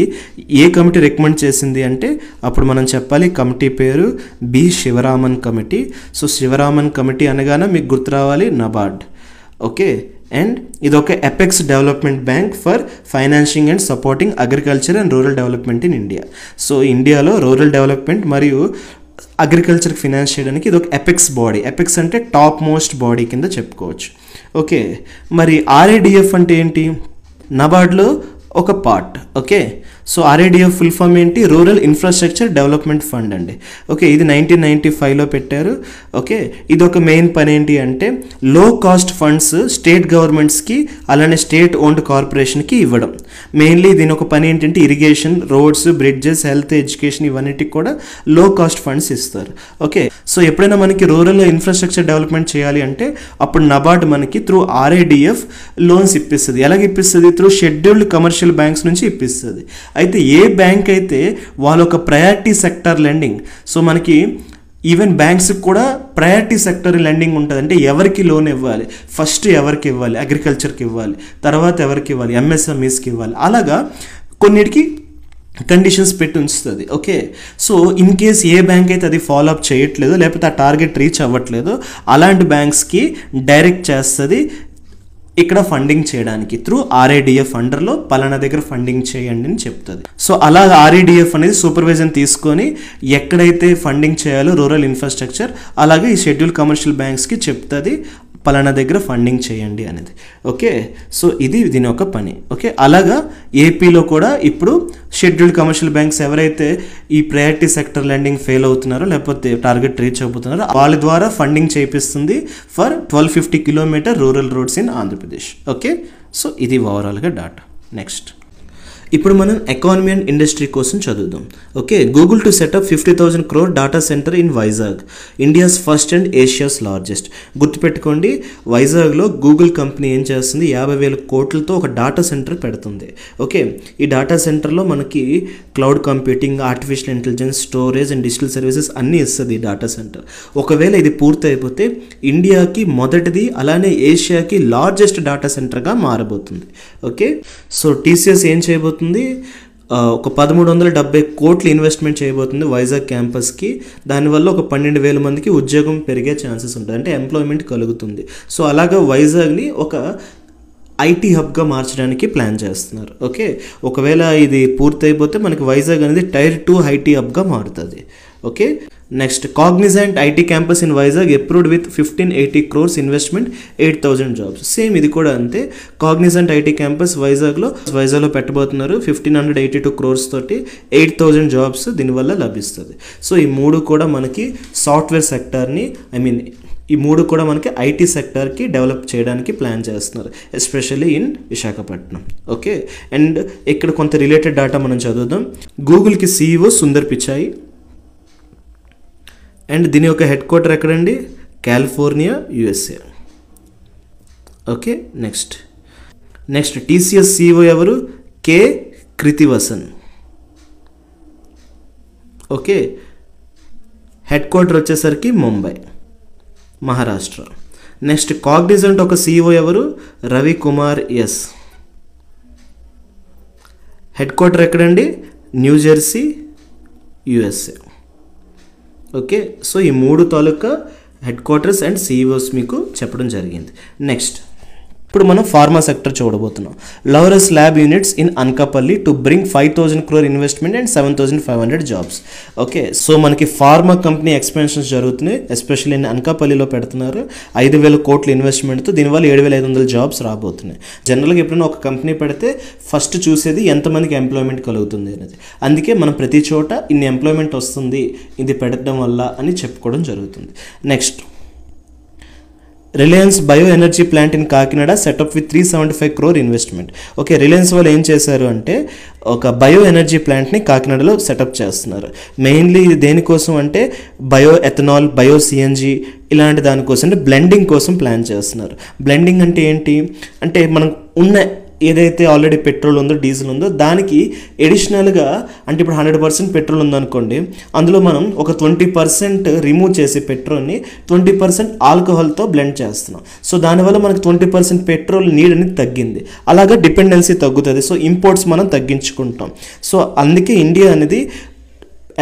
ఏ కమిటీ రికమెండ్ చేసింది అంటే అప్పుడు మనం చెప్పాలి కమిటీ పేరు B Sivaraman committee. So Sivaraman committee అనగానే మీకు గుర్తు రావాలి నబార్డ్. ఓకే, అండ్ ఇది ఒక apex development bank for financing and supporting agriculture and rural development in India. So ఇండియాలో రూరల్ డెవలప్మెంట్ మరియు అగ్రికల్చర్కి ఫినాన్స్ చేయడానికి ఇది ఒక ఎపెక్స్ బాడీ. ఎపెక్స్ అంటే టాప్ మోస్ట్ బాడీ కింద చెప్పుకోవచ్చు. ఓకే, మరి ఆర్ఏడిఎఫ్ అంటే ఏంటి, నబార్డ్లో ఒక part. Okay, so RIDF full form ఏంటి, రూరల్ ఇన్ఫ్రాస్ట్రక్చర్ డెవలప్మెంట్ ఫండ్ అండి. ఓకే, ఇది 1995లో పెట్టారు. ఓకే, ఇది ఒక మెయిన్ పని ఏంటి అంటే లో కాస్ట్ ఫండ్స్ స్టేట్ గవర్నమెంట్స్కి అలానే స్టేట్ ఓన్డ్ కార్పొరేషన్కి ఇవ్వడం. మెయిన్లీ దీని ఒక పని ఏంటంటే irrigation, roads, bridges, health, education ఇవన్నిటికి కూడా లో కాస్ట్ ఫండ్స్ ఇస్తారు. ఓకే, సో ఎప్పుడైనా మనకి రూరల్ ఇన్ఫ్రాస్ట్రక్చర్ డెవలప్మెంట్ చేయాలి అంటే అప్పుడు నబార్డ్ మనకి త్రూ ఆర్ఏడిఎఫ్ లోన్స్ ఇప్పిస్తుంది. ఎలాగ ఇప్పిస్తుంది, త్రూ షెడ్యూల్డ్ కమర్షియల్ బ్యాంక్స్ నుంచి ఇప్పిస్తుంది. అయితే ఏ బ్యాంక్ అయితే వాళ్ళ ఒక ప్రయారిటీ సెక్టర్ లెండింగ్, సో మనకి ఈవెన్ బ్యాంక్స్కి కూడా ప్రయారిటీ సెక్టర్ లెండింగ్ ఉంటుంది. అంటే ఎవరికి లోన్ ఇవ్వాలి, ఫస్ట్ ఎవరికి ఇవ్వాలి, అగ్రికల్చర్కి ఇవ్వాలి, తర్వాత ఎవరికి ఇవ్వాలి, ఎంఎస్ఎంఈస్కి ఇవ్వాలి, అలాగా కొన్నిటికి కండిషన్స్ పెట్టి ఉంచుతుంది. Okay, so in case A bank అయితే అది ఫాలో అప్ చేయట్లేదు లేకపోతే ఆ టార్గెట్ రీచ్ అవ్వట్లేదు అలాంటి బ్యాంక్స్కి డైరెక్ట్ చేస్తుంది ఇక్కడ ఫండింగ్ చేయడానికి త్రూ ఆర్ఏడిఎఫ్ అండర్లో పలానా దగ్గర ఫండింగ్ చేయండి అని చెప్తుంది. సో అలా ఆర్ఏడిఎఫ్ అనేది సూపర్విజన్ తీసుకొని ఎక్కడైతే ఫండింగ్ చేయాలో రూరల్ ఇన్ఫ్రాస్ట్రక్చర్ అలాగే ఈ షెడ్యూల్ కమర్షియల్ బ్యాంక్స్కి చెప్తుంది పలానా దగ్గర ఫండింగ్ చేయండి అనేది. ఓకే, సో ఇది దీని ఒక పని. ఓకే, అలాగా ఏపీలో కూడా ఇప్పుడు షెడ్యూల్డ్ కమర్షియల్ బ్యాంక్స్ ఎవరైతే ఈ ప్రయారిటీ సెక్టర్ లెండింగ్ ఫెయిల్ అవుతున్నారో లేకపోతే టార్గెట్ రీచ్ అవుతున్నారో వాళ్ళ ద్వారా ఫండింగ్ చేపిస్తుంది for 1250 kilometre rural roads in Andhra Pradesh. Okay, so ఇది ఓవరాల్గా డాటా. నెక్స్ట్ ఇప్పుడు మనం ఎకానమీ అండ్ ఇండస్ట్రీ కోసం చదువుదాం. Okay, Google to set up 50,000 crore data centre in Vizag, India's first and Asia's largest. గుర్తుపెట్టుకోండి, వైజాగ్లో గూగుల్ కంపెనీ ఏం చేస్తుంది, 50,000 కోట్లతో ఒక డాటా సెంటర్ పెడుతుంది. ఓకే, ఈ డాటా సెంటర్లో మనకి cloud computing, artificial intelligence, storage and digital services అన్నీ ఇస్తుంది ఈ డాటా సెంటర్. ఒకవేళ ఇది పూర్తి అయిపోతే ఇండియాకి మొదటిది అలానే ఏషియాకి లార్జెస్ట్ డాటా సెంటర్గా మారబోతుంది. ఓకే, సో టీసీఎస్ ఏం చేయబోతుంది, ఒక 1370 కోట్లు ఇన్వెస్ట్మెంట్ చేయబోతుంది వైజాగ్ క్యాంపస్కి. దానివల్ల ఒక 12,000 మందికి ఉద్యోగం పెరిగే ఛాన్సెస్ ఉంటుంది, అంటే ఎంప్లాయ్మెంట్ కలుగుతుంది. సో అలాగా వైజాగ్ని ఒక ఐటీ హబ్గా మార్చడానికి ప్లాన్ చేస్తున్నారు. ఓకే, ఒకవేళ ఇది పూర్తయిపోతే మనకి వైజాగ్ అనేది Tier 2 ఐటీ హబ్గా మారుతుంది. Okay, next Cognizant IT campus in Vizag approved with 1580 crores investment, 8,000 jobs. Same ఇది కూడా అంతే, కాగ్నిజెంట్ ఐటీ క్యాంపస్ వైజాగ్లో పెట్టబోతున్నారు 1582 crores తోటి 8,000 జాబ్స్ దీనివల్ల లభిస్తుంది. సో ఈ మూడు కూడా మనకి సాఫ్ట్వేర్ సెక్టార్ని ఈ మూడు కూడా మనకి ఐటీ సెక్టార్కి డెవలప్ చేయడానికి ప్లాన్ చేస్తున్నారు, especially in Visakhapatnam. Okay, and ఇక్కడ కొంత రిలేటెడ్ డేటా మనం చదువుదాం. గూగుల్కి CEO సుందర్ పిచాయి అండ్ దీని యొక్క హెడ్ క్వార్టర్ ఎక్కడండి, California, USA. Okay, next TCS CEO ఎవరు, K. కృతివసన్. ఓకే, హెడ్ క్వార్టర్ వచ్చేసరికి ముంబై, మహారాష్ట్ర. నెక్స్ట్ కాగ్నిజెంట్ ఒక CEO ఎవరు, రవికుమార్ ఎస్. హెడ్ క్వార్టర్ ఎక్కడండి, న్యూజెర్సీ, USA. ఓకే, సో ఈ మూడు తాలూకా హెడ్ క్వార్టర్స్ అండ్ CEOs మీకు చెప్పడం జరిగింది. నెక్స్ట్ ఇప్పుడు మనం ఫార్మా సెక్టర్ చూడబోతున్నాం. Laurus lab units in Anakapalli to bring 5,000 crore investment and 7,500 jobs. Okay, so మనకి ఫార్మా కంపెనీ ఎక్స్పెన్షన్స్ జరుగుతున్నాయి, ఎస్పెషల్లీ అనకాపల్లిలో పెడుతున్నారు 5,000 కోట్ల ఇన్వెస్ట్మెంట్తో. దీనివల్ల 7,500 జాబ్స్ రాబోతున్నాయి. జనరల్గా ఎప్పుడైనా ఒక కంపెనీ పెడితే ఫస్ట్ చూసేది ఎంతమందికి ఎంప్లాయ్మెంట్ కలుగుతుంది అనేది. అందుకే మనం ప్రతి చోట ఇన్ని ఎంప్లాయ్మెంట్ వస్తుంది ఇది పెట్టడం వల్ల అని చెప్పుకోవడం జరుగుతుంది. Next Reliance bio energy plant in Kakinada setup with 375 crore investment. Okay, Reliance వాళ్ళు ఏం చేశారు అంటే ఒక బయో ఎనర్జీ ప్లాంట్ని కాకినాడలో సెటప్ చేస్తున్నారు. మెయిన్లీ ఇది దేనికోసం అంటే బయో ఎథనాల్, బయో సిఎన్జి ఇలాంటి దానికోసం, అంటే బ్లెండింగ్ కోసం ప్లాన్ చేస్తున్నారు. బ్లెండింగ్ అంటే ఏంటి అంటే మనం ఉన్న ఏదైతే ఆల్రెడీ పెట్రోల్ ఉందో, డీజిల్ ఉందో దానికి ఎడిషనల్గా, అంటే ఇప్పుడు 100% పెట్రోల్ ఉందనుకోండి, అందులో మనం ఒక 20% రిమూవ్ చేసి పెట్రోల్ని 20% ఆల్కహాల్తో బ్లెండ్ చేస్తున్నాం. సో దానివల్ల మనకు 20% పెట్రోల్ నీడ్ అనేది తగ్గింది. అలాగే డిపెండెన్సీ తగ్గుతుంది. సో ఇంపోర్ట్స్ మనం తగ్గించుకుంటాం. సో అందుకే ఇండియా అనేది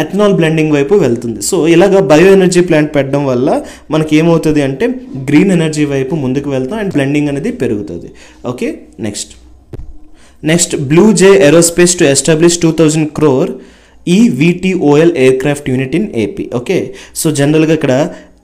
ఎథనాల్ బ్లెండింగ్ వైపు వెళ్తుంది. సో ఇలాగ బయో ఎనర్జీ ప్లాంట్ పెట్టడం వల్ల మనకి ఏమవుతుంది అంటే గ్రీన్ ఎనర్జీ వైపు ముందుకు వెళ్తాం అండ్ బ్లెండింగ్ అనేది పెరుగుతుంది. Okay, next blue J aerospace to establish 2000 crore EVTOL aircraft unit in AP. Okay, so జనరల్గా ఇక్కడ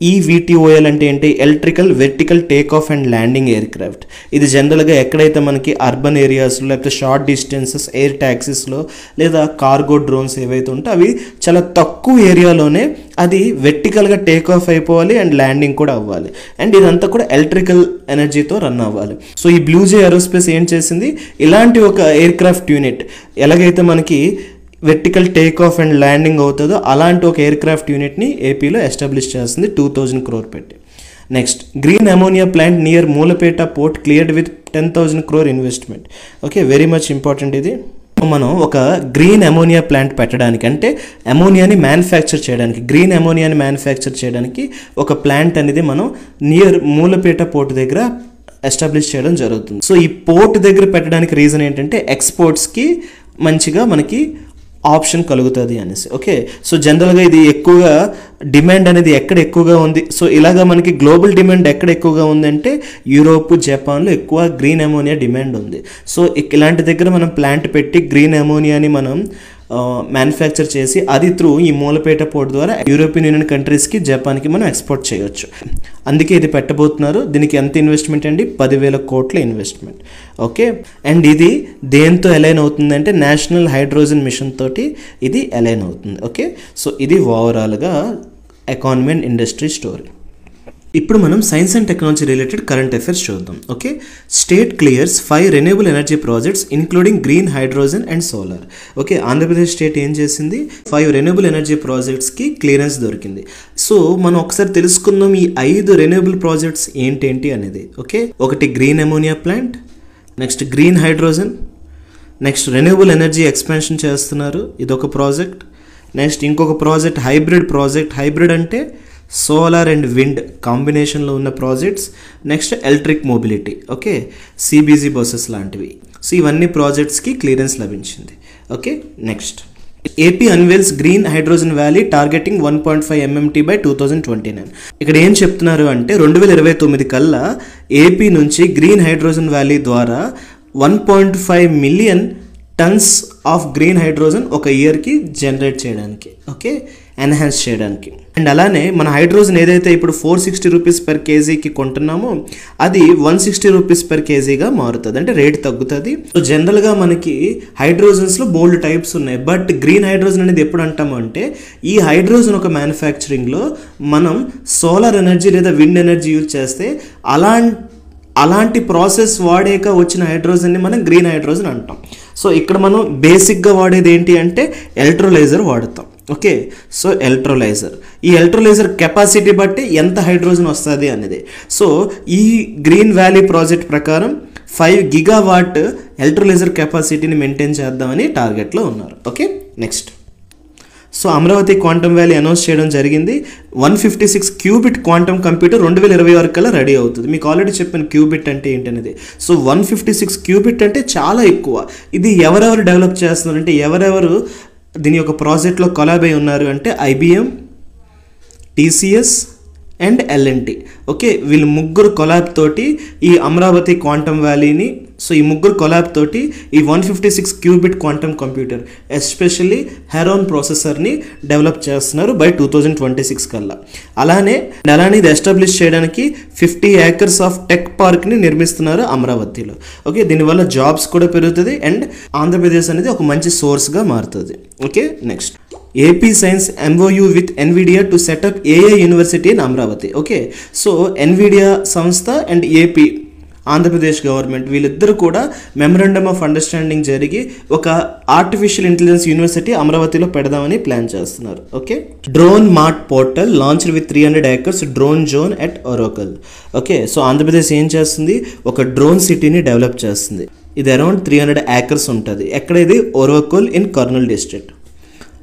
EVTOL అంటే ఏంటి? Electrical vertical take off and landing aircraft. ఇది జనరల్గా ఎక్కడైతే మనకి అర్బన్ ఏరియాస్లో లేకపోతే షార్ట్ డిస్టెన్సెస్ ఎయిర్ ట్యాక్సీస్లో లేదా కార్గో డ్రోన్స్ ఏవైతే ఉంటే అవి చాలా తక్కువ ఏరియాలోనే అది వెర్టికల్గా టేక్ ఆఫ్ అయిపోవాలి అండ్ ల్యాండింగ్ కూడా అవ్వాలి. అండ్ ఇదంతా కూడా ఎలక్ట్రికల్ ఎనర్జీతో రన్ అవ్వాలి. సో ఈ బ్లూ జే ఏరోస్పేస్ ఏం చేసింది, ఇలాంటి ఒక ఎయిర్క్రాఫ్ట్ యూనిట్ ఎలాగైతే మనకి vertical take off and landing అవుతుందో అలాంటి ఒక ఎయిర్క్రాఫ్ట్ యూనిట్ని ఏపీలో ఎస్టాబ్లిష్ చేస్తుంది 2000 crore పెట్టి. Next green ammonia plant near Mulapeta port cleared with 10,000 crore investment. Okay, very much important ఇది. మనం ఒక గ్రీన్ అమోనియా ప్లాంట్ పెట్టడానికి, అంటే అమోనియాని మ్యానుఫ్యాక్చర్ చేయడానికి, గ్రీన్ అమోనియాని మ్యానుఫ్యాక్చర్ చేయడానికి ఒక ప్లాంట్ అనేది మనం నియర్ మూలపేట పోర్ట్ దగ్గర ఎస్టాబ్లిష్ చేయడం జరుగుతుంది. సో ఈ పోర్ట్ దగ్గర పెట్టడానికి రీజన్ ఏంటంటే ఎక్స్పోర్ట్స్కి మంచిగా మనకి ఆప్షన్ కలుగుతుంది అనేసి. ఓకే, సో జనరల్గా ఇది ఎక్కువగా డిమాండ్ అనేది ఎక్కడ ఎక్కువగా ఉంది, సో ఇలాగా మనకి గ్లోబల్ డిమాండ్ ఎక్కడ ఎక్కువగా ఉందంటే యూరోప్, జపాన్లో ఎక్కువ గ్రీన్ అమోనియా డిమాండ్ ఉంది. సో ఇలాంటి దగ్గర మనం ప్లాంట్ పెట్టి గ్రీన్ అమోనియాని మనం మ్యానుఫ్యాక్చర్ చేసి అది త్రూ ఈ మూలపేట పోర్ట్ ద్వారా యూరోపియన్ యూనియన్ కంట్రీస్కి, జపాన్కి మనం ఎక్స్పోర్ట్ చేయొచ్చు. అందుకే ఇది పెట్టబోతున్నారు. దీనికి ఎంత ఇన్వెస్ట్మెంట్ అండి? 10,000 crore ఇన్వెస్ట్మెంట్. ఓకే, అండ్ ఇది దేంతో అలైన్ అవుతుందంటే నేషనల్ హైడ్రోజన్ మిషన్ తోటి ఇది అలైన్ అవుతుంది. ఓకే, సో ఇది ఓవరాల్గా ఎకానమీ అండ్ ఇండస్ట్రీ స్టోరీ. ఇప్పుడు మనం science and technology related current affairs చూద్దాం. Okay, state clears 5 renewable energy projects including green hydrogen and solar. Okay, Andhra Pradesh state ఏం చేసింది? 5 రెన్యూబుల్ ఎనర్జీ ప్రాజెక్ట్స్కి క్లియరెన్స్ దొరికింది. సో మనం ఒకసారి తెలుసుకుందాం ఈ 5 రెన్యూబుల్ ప్రాజెక్ట్స్ ఏంటేంటి అనేది. ఓకే, ఒకటి green ammonia plant, next green hydrogen, next renewable energy expansion చేస్తున్నారు, ఇదొక ప్రాజెక్ట్. నెక్స్ట్ ఇంకొక ప్రాజెక్ట్ హైబ్రిడ్ అంటే సోలార్ అండ్ విండ్ కాంబినేషన్లో ఉన్న projects. Next electric mobility, okay, CBG buses లాంటివి. సో ఇవన్నీ ప్రాజెక్ట్స్కి క్లియరెన్స్ లభించింది. Okay, next AP unveils green hydrogen valley targeting 1.5 MMT by 2029. ఇక్కడ ఏం చెప్తున్నారు అంటే 2029 కల్లా ఏపీ నుంచి గ్రీన్ హైడ్రోజన్ వ్యాలీ ద్వారా 1.5 million tons of green hydrogen ఒక ఇయర్కి జనరేట్ చేయడానికి, ఓకే, ఎన్హాన్స్ చేయడానికి. అండ్ అలానే మన హైడ్రోజన్ ఏదైతే ఇప్పుడు 460 రూపీస్ per kgకి కొంటున్నామో అది 160 రూపీస్ per kgగా మారుతుంది, అంటే రేట్ తగ్గుతుంది. సో జనరల్గా మనకి హైడ్రోజన్స్లో బోల్డ్ టైప్స్ ఉన్నాయి, బట్ గ్రీన్ హైడ్రోజన్ అనేది ఎప్పుడు అంటాము అంటే ఈ హైడ్రోజన్ ఒక మ్యానుఫ్యాక్చరింగ్లో మనం సోలార్ ఎనర్జీ లేదా విండ్ ఎనర్జీ యూజ్ చేస్తే అలాంటి ప్రాసెస్ వాడాక వచ్చిన హైడ్రోజన్ని మనం గ్రీన్ హైడ్రోజన్ అంటాం. సో ఇక్కడ మనం బేసిక్గా వాడేది ఏంటి అంటే ఎలక్ట్రోలైజర్ వాడతాం. ఓకే, సో ఈ ఎలక్ట్రోలైజర్ కెపాసిటీ బట్టి ఎంత హైడ్రోజన్ వస్తుంది అనేది. సో ఈ గ్రీన్ వ్యాలీ ప్రాజెక్ట్ ప్రకారం 5 GW ఎలక్ట్రోలైజర్ కెపాసిటీని మెయింటైన్ చేద్దామని టార్గెట్లో ఉన్నారు. Okay, next so Amaravati quantum valley announce చేయడం జరిగింది. 156 క్యూబిట్ క్వాంటమ్ కంప్యూటర్ 2020 కల్లా రెడీ అవుతుంది. మీకు ఆల్రెడీ చెప్పాను క్యూబిట్ అంటే ఏంటనేది. సో 156 క్యూబిట్ అంటే చాలా ఎక్కువ. ఇది ఎవరెవరు డెవలప్ చేస్తున్నారంటే ఎవరెవరు దీని యొక్క ప్రాజెక్ట్లో కొలాబ్ అయి ఉన్నారు అంటే IBM, TCS and L&T. Okay, వీళ్ళు ముగ్గురు కొలాబ్ తోటి ఈ అమరావతి క్వాంటమ్ వ్యాలీని, సో ఈ ముగ్గురు కొలాబ్ తోటి ఈ 156 qubit quantum computer especially Heron ప్రాసెసర్ని డెవలప్ చేస్తున్నారు బై 2026 కల్లా. అలానే ఇది ఎస్టాబ్లిష్ చేయడానికి 50 acres ఆఫ్ టెక్ పార్క్ని నిర్మిస్తున్నారు అమరావతిలో. ఓకే, దీనివల్ల జాబ్స్ కూడా పెరుగుతుంది అండ్ ఆంధ్రప్రదేశ్ అనేది ఒక మంచి సోర్స్గా మారుతుంది. Okay, next AP science MOU with Nvidia to set up AI university in Amaravati. Okay, so Nvidia సంస్థ అండ్ ఏపీ ఆంధ్రప్రదేశ్ గవర్నమెంట్ వీళ్ళిద్దరూ కూడా మెమరాండమ్ ఆఫ్ అండర్స్టాండింగ్ జరిగి ఒక ఆర్టిఫిషియల్ ఇంటెలిజెన్స్ యూనివర్సిటీ అమరావతిలో పెడదామని ప్లాన్ చేస్తున్నారు. Okay, drone mart portal launched with 300 acres drone zone at oracle. Okay, so Andhra Pradesh ఏం చేస్తుంది, ఒక డ్రోన్ సిటీని డెవలప్ చేస్తుంది. ఇది అరౌండ్ 300 acres ఉంటుంది. ఎక్కడ ఇది, ఒరాకల్ ఇన్ కర్నూల్ డిస్ట్రిక్ట్.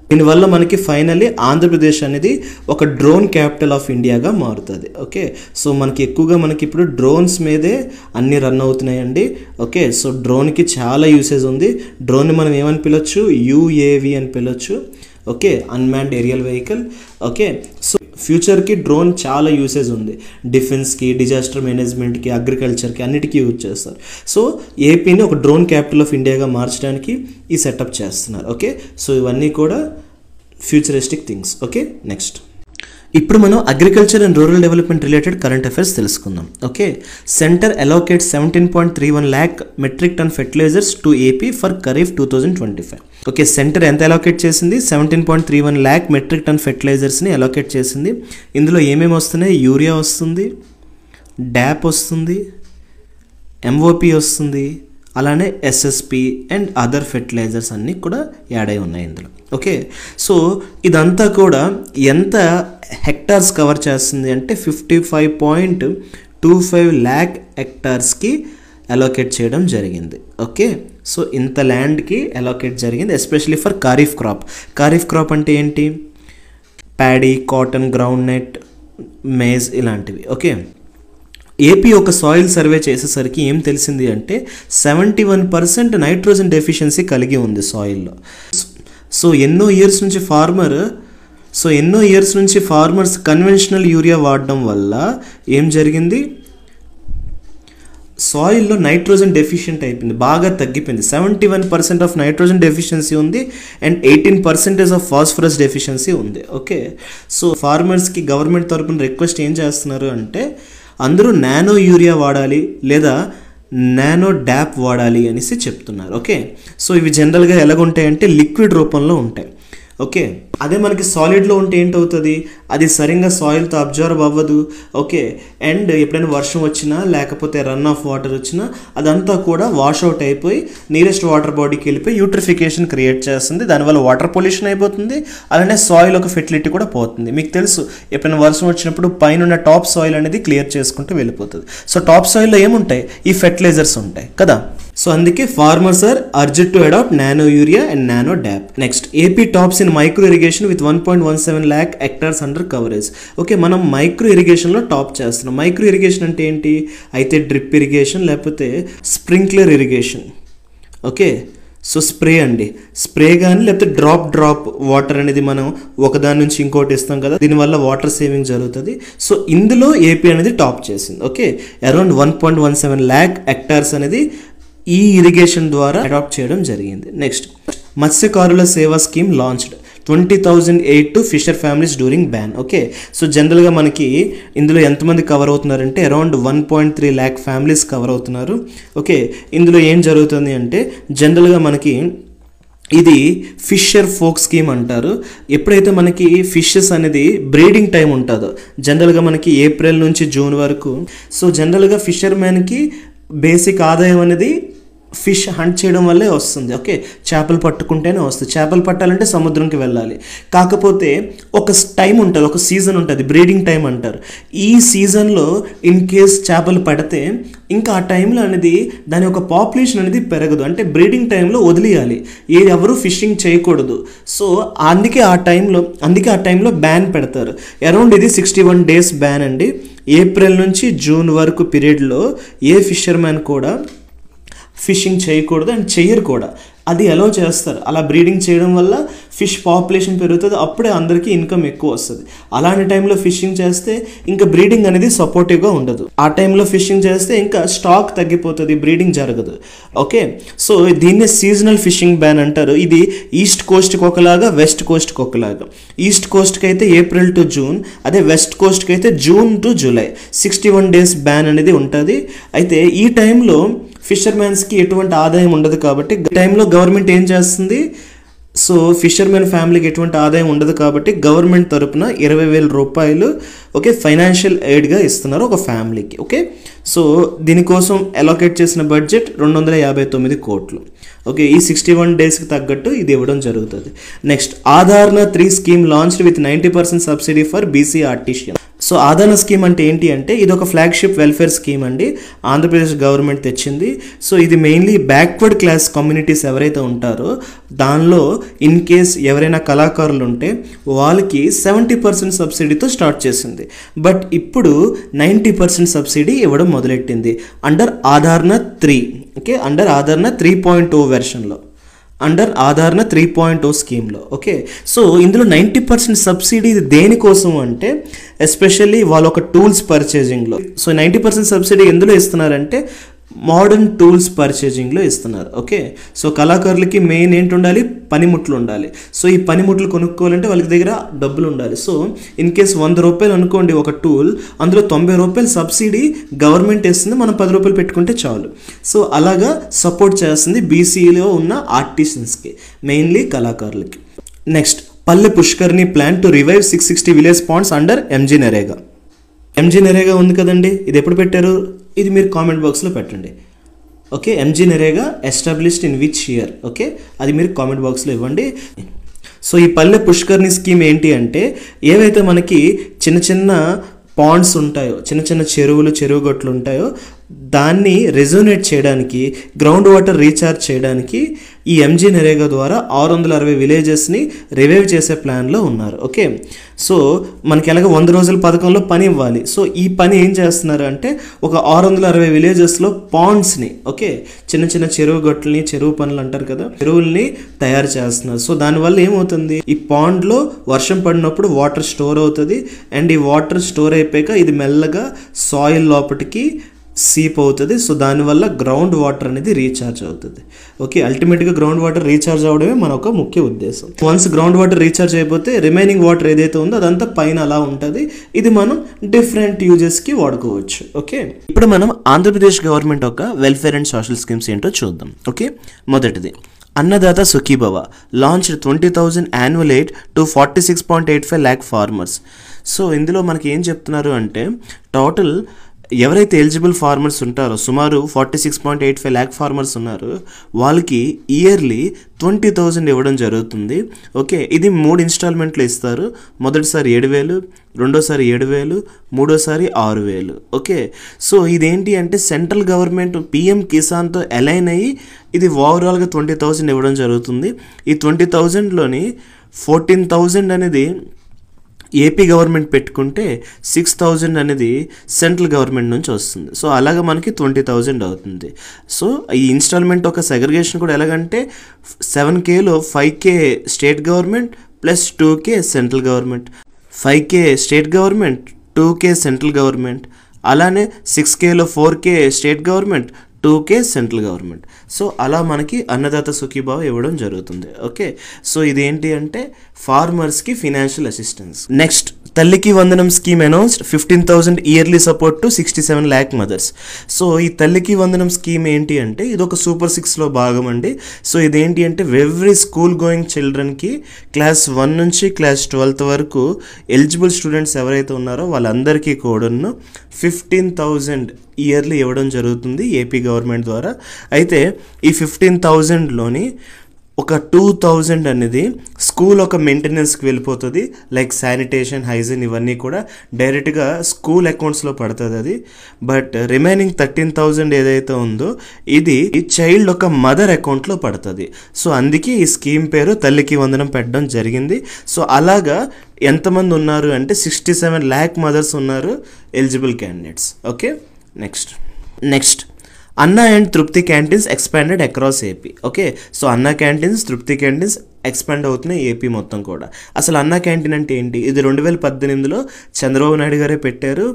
దీనివల్ల మనకి ఫైనల్లీ ఆంధ్రప్రదేశ్ అనేది ఒక డ్రోన్ క్యాపిటల్ ఆఫ్ ఇండియాగా మారుతుంది. ఓకే, సో మనకి ఎక్కువగా మనకి ఇప్పుడు డ్రోన్స్ మీదే అన్నీ రన్ అవుతున్నాయండి. ఓకే, సో డ్రోన్కి చాలా యూసేజ్ ఉంది. డ్రోన్ని మనం ఏమని పిలవచ్చు, UAV అని పిలవచ్చు. Okay, unmanned aerial vehicle. Okay, so ఫ్యూచర్కి డ్రోన్ చాలా యూసేజ్ ఉంది. డిఫెన్స్కి, డిజాస్టర్ మేనేజ్మెంట్కి, అగ్రికల్చర్కి అన్నిటికీ యూజ్ చేస్తారు. సో ఏపీని ఒక డ్రోన్ క్యాపిటల్ ఆఫ్ ఇండియాగా మార్చడానికి ఈ సెటప్ చేస్తున్నారు. ఓకే, సో ఇవన్నీ కూడా ఫ్యూచరిస్టిక్ థింగ్స్. ఓకే, నెక్స్ట్ ఇప్పుడు మనం agriculture and rural development related current affairs తెలుసుకుందాం. Okay, centre allocate 17.31 lakh metric tonne fertilisers to AP for kharif 2025. Okay, centre ఎంత అలోకేట్ చేసింది, 17.31 lakh మెట్రిక్ టన్ ఫెర్టిలైజర్స్ని అలోకేట్ చేసింది. ఇందులో ఏమేమి వస్తున్నాయి, యూరియా వస్తుంది, డాప్ వస్తుంది, MOP వస్తుంది, అలానే SSP అండ్ అదర్ ఫెర్టిలైజర్స్ అన్నీ కూడా యాడ్ అయి ఉన్నాయి ఇందులో. ఓకే, సో ఇదంతా కూడా ఎంత హెక్టార్స్ కవర్ చేస్తుంది అంటే 55.25 lakh హెక్టార్స్కి అలోకేట్ చేయడం జరిగింది. ఓకే, సో ఇంత ల్యాండ్కి అలోకేట్ జరిగింది especially for kharif crop. Kharif crop అంటే ఏంటి, paddy, cotton, groundnut, maize ఇలాంటివి. ఓకే, ఏపీ ఒక సాయిల్ సర్వే చేసేసరికి ఏం తెలిసింది అంటే 71% నైట్రోజన్ డెఫిషియన్సీ కలిగి ఉంది సాయిల్లో. సో ఎన్నో ఇయర్స్ నుంచి ఫార్మర్స్ కన్వెన్షనల్ యూరియా వాడడం వల్ల ఏం జరిగింది, సాయిల్లో నైట్రోజన్ డెఫిషియెంట్ అయిపోయింది, బాగా తగ్గిపోయింది. 71% ఆఫ్ నైట్రోజన్ డెఫిషియన్సీ ఉంది అండ్ 18% ఆఫ్ ఫాస్ఫరస్ డెఫిషియన్సీ ఉంది. ఓకే, సో ఫార్మర్స్కి గవర్నమెంట్ తరపున రిక్వెస్ట్ ఏం చేస్తున్నారు అంటే అందరూ నానో యూరియా వాడాలి లేదా నానో డాప్ వాడాలి అనేసి చెప్తున్నారు. ఓకే, సో ఇవి జనరల్గా ఎలాగుంటాయంటే లిక్విడ్ రూపంలో ఉంటాయి. ఓకే, అదే మనకి సాలిడ్లో ఉంటే ఏంటవుతుంది, అది సరిగ్గా సాయిల్తో అబ్జర్వ్ అవ్వదు. ఓకే, అండ్ ఎప్పుడైనా వర్షం వచ్చినా లేకపోతే రన్ ఆఫ్ వాటర్ వచ్చినా అదంతా కూడా వాష్ అవుట్ అయిపోయి నియరెస్ట్ వాటర్ బాడీకి వెళ్ళిపోయి యూట్రిఫికేషన్ క్రియేట్ చేస్తుంది. దానివల్ల వాటర్ పొల్యూషన్ అయిపోతుంది, అలానే సాయిల్ ఒక ఫెర్టిలిటీ కూడా పోతుంది. మీకు తెలుసు, ఎప్పుడైనా వర్షం వచ్చినప్పుడు పైన టాప్ సాయిల్ అనేది క్లియర్ చేసుకుంటూ వెళ్ళిపోతుంది. సో టాప్ సాయిల్లో ఏముంటాయి, ఈ ఫెర్టిలైజర్స్ ఉంటాయి కదా. సో అందుకే farmers are urged to adopt nano urea and nano DAP. Next, AP tops in micro irrigation with 1.17 lakh hectares under coverage. Okay, మనం మైక్రో ఇరిగేషన్లో టాప్ చేస్తున్నాం. మైక్రో ఇరిగేషన్ అంటే ఏంటి, అయితే డ్రిప్ ఇరిగేషన్ లేకపోతే sprinkler irrigation. Okay, so spray అండి, spray కానీ లేకపోతే డ్రాప్ వాటర్ అనేది మనం ఒకదాని నుంచి ఇంకోటి ఇస్తాం కదా, దీనివల్ల వాటర్ సేవింగ్ జరుగుతుంది. సో ఇందులో ఏపీ అనేది టాప్ చేసింది. ఓకే, అరౌండ్ 1.17 lakh హెక్టార్స్ అనేది ఈ ఇరిగేషన్ ద్వారా అడాప్ట్ చేయడం జరిగింది. Next, Matsyakarula Seva scheme launched 20,000 aid to fisher families during ban. Okay, so జనరల్గా మనకి ఇందులో ఎంతమంది కవర్ అవుతున్నారంటే అరౌండ్ 1.3 lakh ఫ్యామిలీస్ కవర్ అవుతున్నారు. ఓకే, ఇందులో ఏం జరుగుతుంది అంటే జనరల్గా మనకి ఇది ఫిషర్ ఫోక్ స్కీమ్ అంటారు. ఎప్పుడైతే మనకి ఫిషెస్ అనేది బ్రీడింగ్ టైం ఉంటుందో జనరల్గా మనకి ఏప్రిల్ నుంచి జూన్ వరకు, సో జనరల్గా ఫిషర్మెన్కి బేసిక్ ఆదాయం అనేది ఫిష్ హంట్ చేయడం వల్లే వస్తుంది. ఓకే, చేపలు పట్టుకుంటేనే వస్తుంది. చేపలు పట్టాలంటే సముద్రంకి వెళ్ళాలి. కాకపోతే ఒక టైం ఉంటుంది, ఒక సీజన్ ఉంటుంది, బ్రీడింగ్ టైం అంటారు. ఈ సీజన్లో ఇన్ కేస్ చేపలు పడితే ఇంకా ఆ టైంలో అనేది దాని యొక్క పాపులేషన్ అనేది పెరగదు, అంటే బ్రీడింగ్ టైంలో వదిలేయాలి, ఎవరు ఫిషింగ్ చేయకూడదు. సో అందుకే ఆ టైంలో బ్యాన్ పెడతారు. అరౌండ్ ఇది 61 days బ్యాన్ అండి. ఏప్రిల్ నుంచి జూన్ వరకు పీరియడ్లో ఏ ఫిషర్మ్యాన్ కూడా ఫిషింగ్ చేయకూడదు అండ్ చెయ్యరు కూడా. అది అలౌ చేస్తారు. అలా బ్రీడింగ్ చేయడం వల్ల ఫిష్ పాపులేషన్ పెరుగుతుంది, అప్పుడే అందరికీ ఇన్కమ్ ఎక్కువ వస్తుంది. అలాంటి టైంలో ఫిషింగ్ చేస్తే ఇంకా బ్రీడింగ్ అనేది సపోర్టివ్గా ఉండదు. ఆ టైంలో ఫిషింగ్ చేస్తే ఇంకా స్టాక్ తగ్గిపోతుంది, బ్రీడింగ్ జరగదు. ఓకే, సో దీన్నే సీజనల్ ఫిషింగ్ బ్యాన్ అంటారు. ఇది ఈస్ట్ కోస్ట్కి ఒకలాగా, వెస్ట్ కోస్ట్కి ఒకలాగా. ఈస్ట్ కోస్ట్కి అయితే ఏప్రిల్ టు జూన్, అదే వెస్ట్ కోస్ట్కి అయితే June to July 61 days ban అనేది ఉంటుంది. అయితే ఈ టైంలో ఫిషర్మెన్స్కి ఎటువంటి ఆదాయం ఉండదు కాబట్టి టైంలో గవర్నమెంట్ ఏం చేస్తుంది, సో ఫిషర్మెన్ ఫ్యామిలీకి ఎటువంటి ఆదాయం ఉండదు కాబట్టి గవర్నమెంట్ తరపున 20,000 రూపాయలు ఓకే ఫైనాన్షియల్ ఎయిడ్గా ఇస్తున్నారు ఒక ఫ్యామిలీకి. ఓకే, సో దీనికోసం అలొకేట్ చేసిన బడ్జెట్ 259 కోట్లు. ఓకే, ఈ 61 డేస్కి తగ్గట్టు ఇది ఇవ్వడం జరుగుతుంది. నెక్స్ట్, ఆధార్న 3 scheme launched with 90% subsidy for BC artisan. So Aadhaar scheme అంటే ఏంటి అంటే ఇది ఒక ఫ్లాగ్షిప్ వెల్ఫేర్ స్కీమ్ అండి, ఆంధ్రప్రదేశ్ గవర్నమెంట్ తెచ్చింది. సో ఇది మెయిన్లీ బ్యాక్వర్డ్ క్లాస్ కమ్యూనిటీస్ ఎవరైతే ఉంటారో దానిలో ఇన్ కేస్ ఎవరైనా కళాకారులు ఉంటే వాళ్ళకి 70% సబ్సిడీతో స్టార్ట్ చేసింది. బట్ ఇప్పుడు 90% సబ్సిడీ ఇవ్వడం మొదలెట్టింది అండర్ ఆధార్న 3. ఓకే, అండర్ ఆధార్న 3.0 వెర్షన్లో, అండర్ ఆధార్న 3.0 స్కీమ్లో. ఓకే, సో ఇందులో 90% సబ్సిడీ దేనికోసం అంటే ఎస్పెషల్లీ వాళ్ళ ఒక టూల్స్ పర్చేజింగ్లో. సో 90% సబ్సిడీ ఎందులో ఇస్తున్నారంటే మోడర్న్ టూల్స్ పర్చేజింగ్లో ఇస్తున్నారు. ఓకే, సో కళాకారులకి మెయిన్ ఏంటి ఉండాలి, పనిముట్లు ఉండాలి. సో ఈ పనిముట్లు కొనుక్కోవాలంటే వాళ్ళకి దగ్గర డబ్బులు ఉండాలి. సో ఇన్ కేస్ 100 రూపాయలు అనుకోండి ఒక టూల్, అందులో 90 రూపాయలు సబ్సిడీ గవర్నమెంట్ ఇస్తుంది, మనం 10 రూపాయలు పెట్టుకుంటే చాలు. సో అలాగా సపోర్ట్ చేస్తుంది బీసీలో ఉన్న ఆర్టిషన్స్కి, మెయిన్లీ కళాకారులకి. Next, Palle Pushkarini plan to revive 660 village ponds under MG NREGA. MG NREGA ఉంది కదండి, ఇది ఎప్పుడు పెట్టారు, ఇది మీరు కామెంట్ బాక్స్లో పెట్టండి. Okay, MG NREGA established in which year. Okay, అది మీరు కామెంట్ బాక్స్లో ఇవ్వండి. సో ఈ పల్లె పుష్కర్ని స్కీమ్ ఏంటి అంటే ఏవైతే మనకి చిన్న చిన్న పాండ్స్ ఉంటాయో, చిన్న చిన్న చెరువులు, చెరువు గట్లు ఉంటాయో దాన్ని రెజోనేట్ చేయడానికి, గ్రౌండ్ వాటర్ రీఛార్జ్ చేయడానికి ఈ ఎంజీ నరేగా ద్వారా 660 విలేజెస్ని రివైవ్ చేసే ప్లాన్లో ఉన్నారు. ఓకే, సో మనకి ఎలాగ 100 రోజుల పథకంలో పని ఇవ్వాలి. సో ఈ పని ఏం చేస్తున్నారు అంటే ఒక 660 విలేజెస్లో పాండ్స్ని, ఓకే చిన్న చిన్న చెరువు గట్లని, చెరువు పనులు అంటారు కదా, చెరువుల్ని తయారు చేస్తున్నారు. సో దానివల్ల ఏమవుతుంది, ఈ పాండ్లో వర్షం పడినప్పుడు వాటర్ స్టోర్ అవుతుంది అండ్ ఈ వాటర్ స్టోర్ అయిపోయాక ఇది మెల్లగా సాయిల్ లోపలికి సీప్ అవుతుంది. సో దానివల్ల గ్రౌండ్ వాటర్ అనేది రీఛార్జ్ అవుతుంది. ఓకే, అల్టిమేట్గా గ్రౌండ్ వాటర్ రీఛార్జ్ అవడమే మన ఒక ముఖ్య ఉద్దేశం. వన్స్ గ్రౌండ్ వాటర్ రీఛార్జ్ అయిపోతే రిమైనింగ్ వాటర్ ఏదైతే ఉందో అదంతా పైన అలా ఉంటుంది. ఇది మనం డిఫరెంట్ యూజెస్కి వాడుకోవచ్చు. ఓకే, ఇప్పుడు మనం ఆంధ్రప్రదేశ్ గవర్నమెంట్ యొక్క వెల్ఫేర్ అండ్ సోషల్ స్కీమ్స్ ఏంటో చూద్దాం. ఓకే, మొదటిది Annadata Sukhibhava launched 20,000 annual aid to 46.85 lakh farmers. So ఇందులో మనకి ఏం చెప్తున్నారు అంటే టోటల్ ఎవరైతే ఎలిజిబుల్ ఫార్మర్స్ ఉంటారో సుమారు 46.85 lakh ఫార్మర్స్ ఉన్నారు, వాళ్ళకి ఇయర్లీ 20,000 ఇవ్వడం జరుగుతుంది. ఓకే, ఇది 3 ఇన్స్టాల్మెంట్లు ఇస్తారు. మొదటిసారి 7,000, రెండోసారి 7,000, మూడోసారి 6,000. ఓకే, సో ఇదేంటి అంటే సెంట్రల్ గవర్నమెంట్ పిఎం కిసాన్తో అలైన్ అయ్యి ఇది ఓవరాల్గా 20,000 ఇవ్వడం జరుగుతుంది. ఈ 20,000లోని 14,000 అనేది ఏపీ గవర్నమెంట్ పెట్టుకుంటే 6,000 అనేది సెంట్రల్ గవర్నమెంట్ నుంచి వస్తుంది. సో అలాగా మనకి 20,000 అవుతుంది. సో ఈ ఇన్స్టాల్మెంట్ ఒక సెగ్రిగేషన్ కూడా ఎలాగంటే 7Kలో 5K state government plus 2K central government, 5K state government, 2K central government, అలానే 6Kలో 4K state government, 2K central government. So అలా మనకి అన్నదాత సుఖీభావ ఇవ్వడం జరుగుతుంది. ఓకే, సో ఇదేంటి అంటే ఫార్మర్స్కి financial assistance. Next, Thalliki Vandanam scheme announced 15,000 yearly support to 67 lakh mothers. So ఈ Thalliki Vandanam scheme ఏంటి అంటే ఇది ఒక సూపర్ 6లో భాగం అండి. సో ఇదేంటి అంటే ఎవ్రీ స్కూల్ గోయింగ్ చిల్డ్రన్కి క్లాస్ 1 నుంచి క్లాస్ 12th వరకు ఎలిజిబుల్ స్టూడెంట్స్ ఎవరైతే ఉన్నారో వాళ్ళందరికీ కూడాను 15,000 ఇయర్లీ ఇవ్వడం జరుగుతుంది ఏపీ గవర్నమెంట్ ద్వారా. అయితే ఈ 15,000లోని ఒక 2,000 అనేది స్కూల్ ఒక మెయింటెనెన్స్కి వెళ్ళిపోతుంది, లైక్ శానిటేషన్, హైజీన్ ఇవన్నీ కూడా డైరెక్ట్గా స్కూల్ అకౌంట్స్లో పడుతుంది అది. బట్ రిమైనింగ్ 13,000 ఏదైతే ఉందో ఇది చైల్డ్ ఒక మదర్ అకౌంట్లో పడుతుంది. సో అందుకే ఈ స్కీమ్ పేరు తల్లికి వందనం పెట్టడం జరిగింది. సో అలాగా ఎంతమంది ఉన్నారు అంటే 67 lakh మదర్స్ ఉన్నారు ఎలిజిబుల్ క్యాండిడేట్స్. ఓకే, నెక్స్ట్ అన్నా అండ్ తృప్తి canteens expanded across AP. Okay, so అన్నా క్యాంటీన్స్, తృప్తి క్యాంటీన్స్ ఎక్స్పాండ్ అవుతున్నాయి ఏపీ మొత్తం కూడా. అసలు అన్నా క్యాంటీన్ అంటే ఏంటి, ఇది 2018లో చంద్రబాబు నాయుడు గారే పెట్టారు.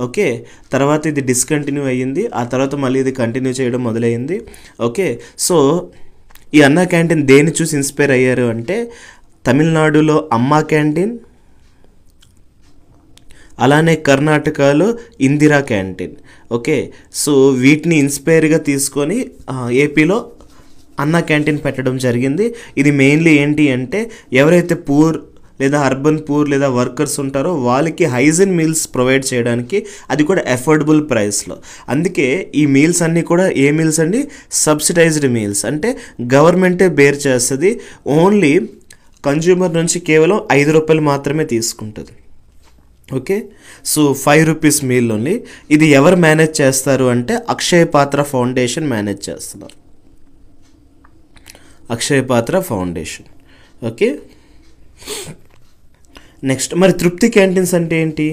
ఓకే, తర్వాత ఇది డిస్కంటిన్యూ అయ్యింది, ఆ తర్వాత మళ్ళీ ఇది కంటిన్యూ చేయడం మొదలైంది. ఓకే, సో ఈ అన్నా క్యాంటీన్ దేన్ని చూసి ఇన్స్పైర్ అయ్యారు అంటే తమిళనాడులో అమ్మా క్యాంటీన్, అలానే కర్ణాటకలో ఇందిరా క్యాంటీన్. ఓకే, సో వీటిని ఇన్స్పైర్గా తీసుకొని ఏపీలో అన్నా క్యాంటీన్ పెట్టడం జరిగింది. ఇది మెయిన్లీ ఏంటి అంటే ఎవరైతే పూర్ లేదా అర్బన్ పూర్ లేదా వర్కర్స్ ఉంటారో వాళ్ళకి హైజీన్ మీల్స్ ప్రొవైడ్ చేయడానికి, అది కూడా అఫోర్డబుల్ ప్రైస్లో. అందుకే ఈ మీల్స్ అన్నీ కూడా ఏ మీల్స్ అండి, సబ్సిడైజ్డ్ మీల్స్, అంటే గవర్నమెంటే బేర్ చేస్తుంది. ఓన్లీ కన్జ్యూమర్ నుంచి కేవలం 5 రూపాయలు మాత్రమే తీసుకుంటుంది. Okay, so 5 rupees meal only. ఇది ఎవరు మేనేజ్ చేస్తారు అంటే అక్షయ పాత్ర ఫౌండేషన్ మేనేజ్ చేస్తున్నారు. అక్షయ పాత్ర ఫౌండేషన్. ఓకే, నెక్స్ట్ మరి తృప్తి క్యాంటీన్స్ అంటే ఏంటి?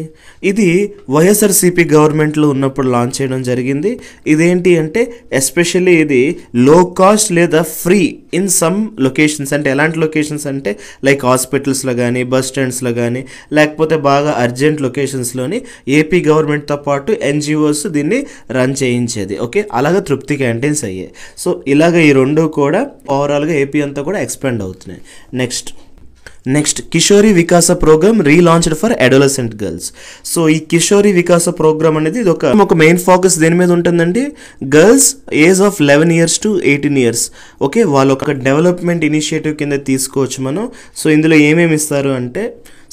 ఇది వైఎస్ఆర్సీపీ గవర్నమెంట్లో ఉన్నప్పుడు లాంచ్ చేయడం జరిగింది. ఇదేంటి అంటే ఎస్పెషల్లీ ఇది లో కాస్ట్ లేదా ఫ్రీ ఇన్ సమ్ లొకేషన్స్. అంటే ఎలాంటి లొకేషన్స్ అంటే లైక్ హాస్పిటల్స్లో కానీ, బస్ స్టాండ్స్లో కానీ, లేకపోతే బాగా అర్జెంట్ లొకేషన్స్లోని ఏపీ గవర్నమెంట్తో పాటు ఎన్జిఓస్ దీన్ని రన్ చేయించేది. ఓకే, అలాగే తృప్తి క్యాంటీన్స్ అయ్యాయి. సో ఇలాగ ఈ రెండు కూడా ఓవరాల్గా ఏపీ అంతా కూడా ఎక్స్పాండ్ అవుతున్నాయి. Next Kishori Vikasa programme relaunched for adolescent girls. So ఈ కిషోరి వికాస ప్రోగ్రామ్ అనేది ఇది ఒక మెయిన్ ఫోకస్ దేని మీద ఉంటుందండి, girls age of 11 years to 18 years. Okay, వాళ్ళు ఒక డెవలప్మెంట్ ఇనిషియేటివ్ కింద తీసుకోవచ్చు మనం. సో ఇందులో ఏమేమి ఇస్తారు అంటే,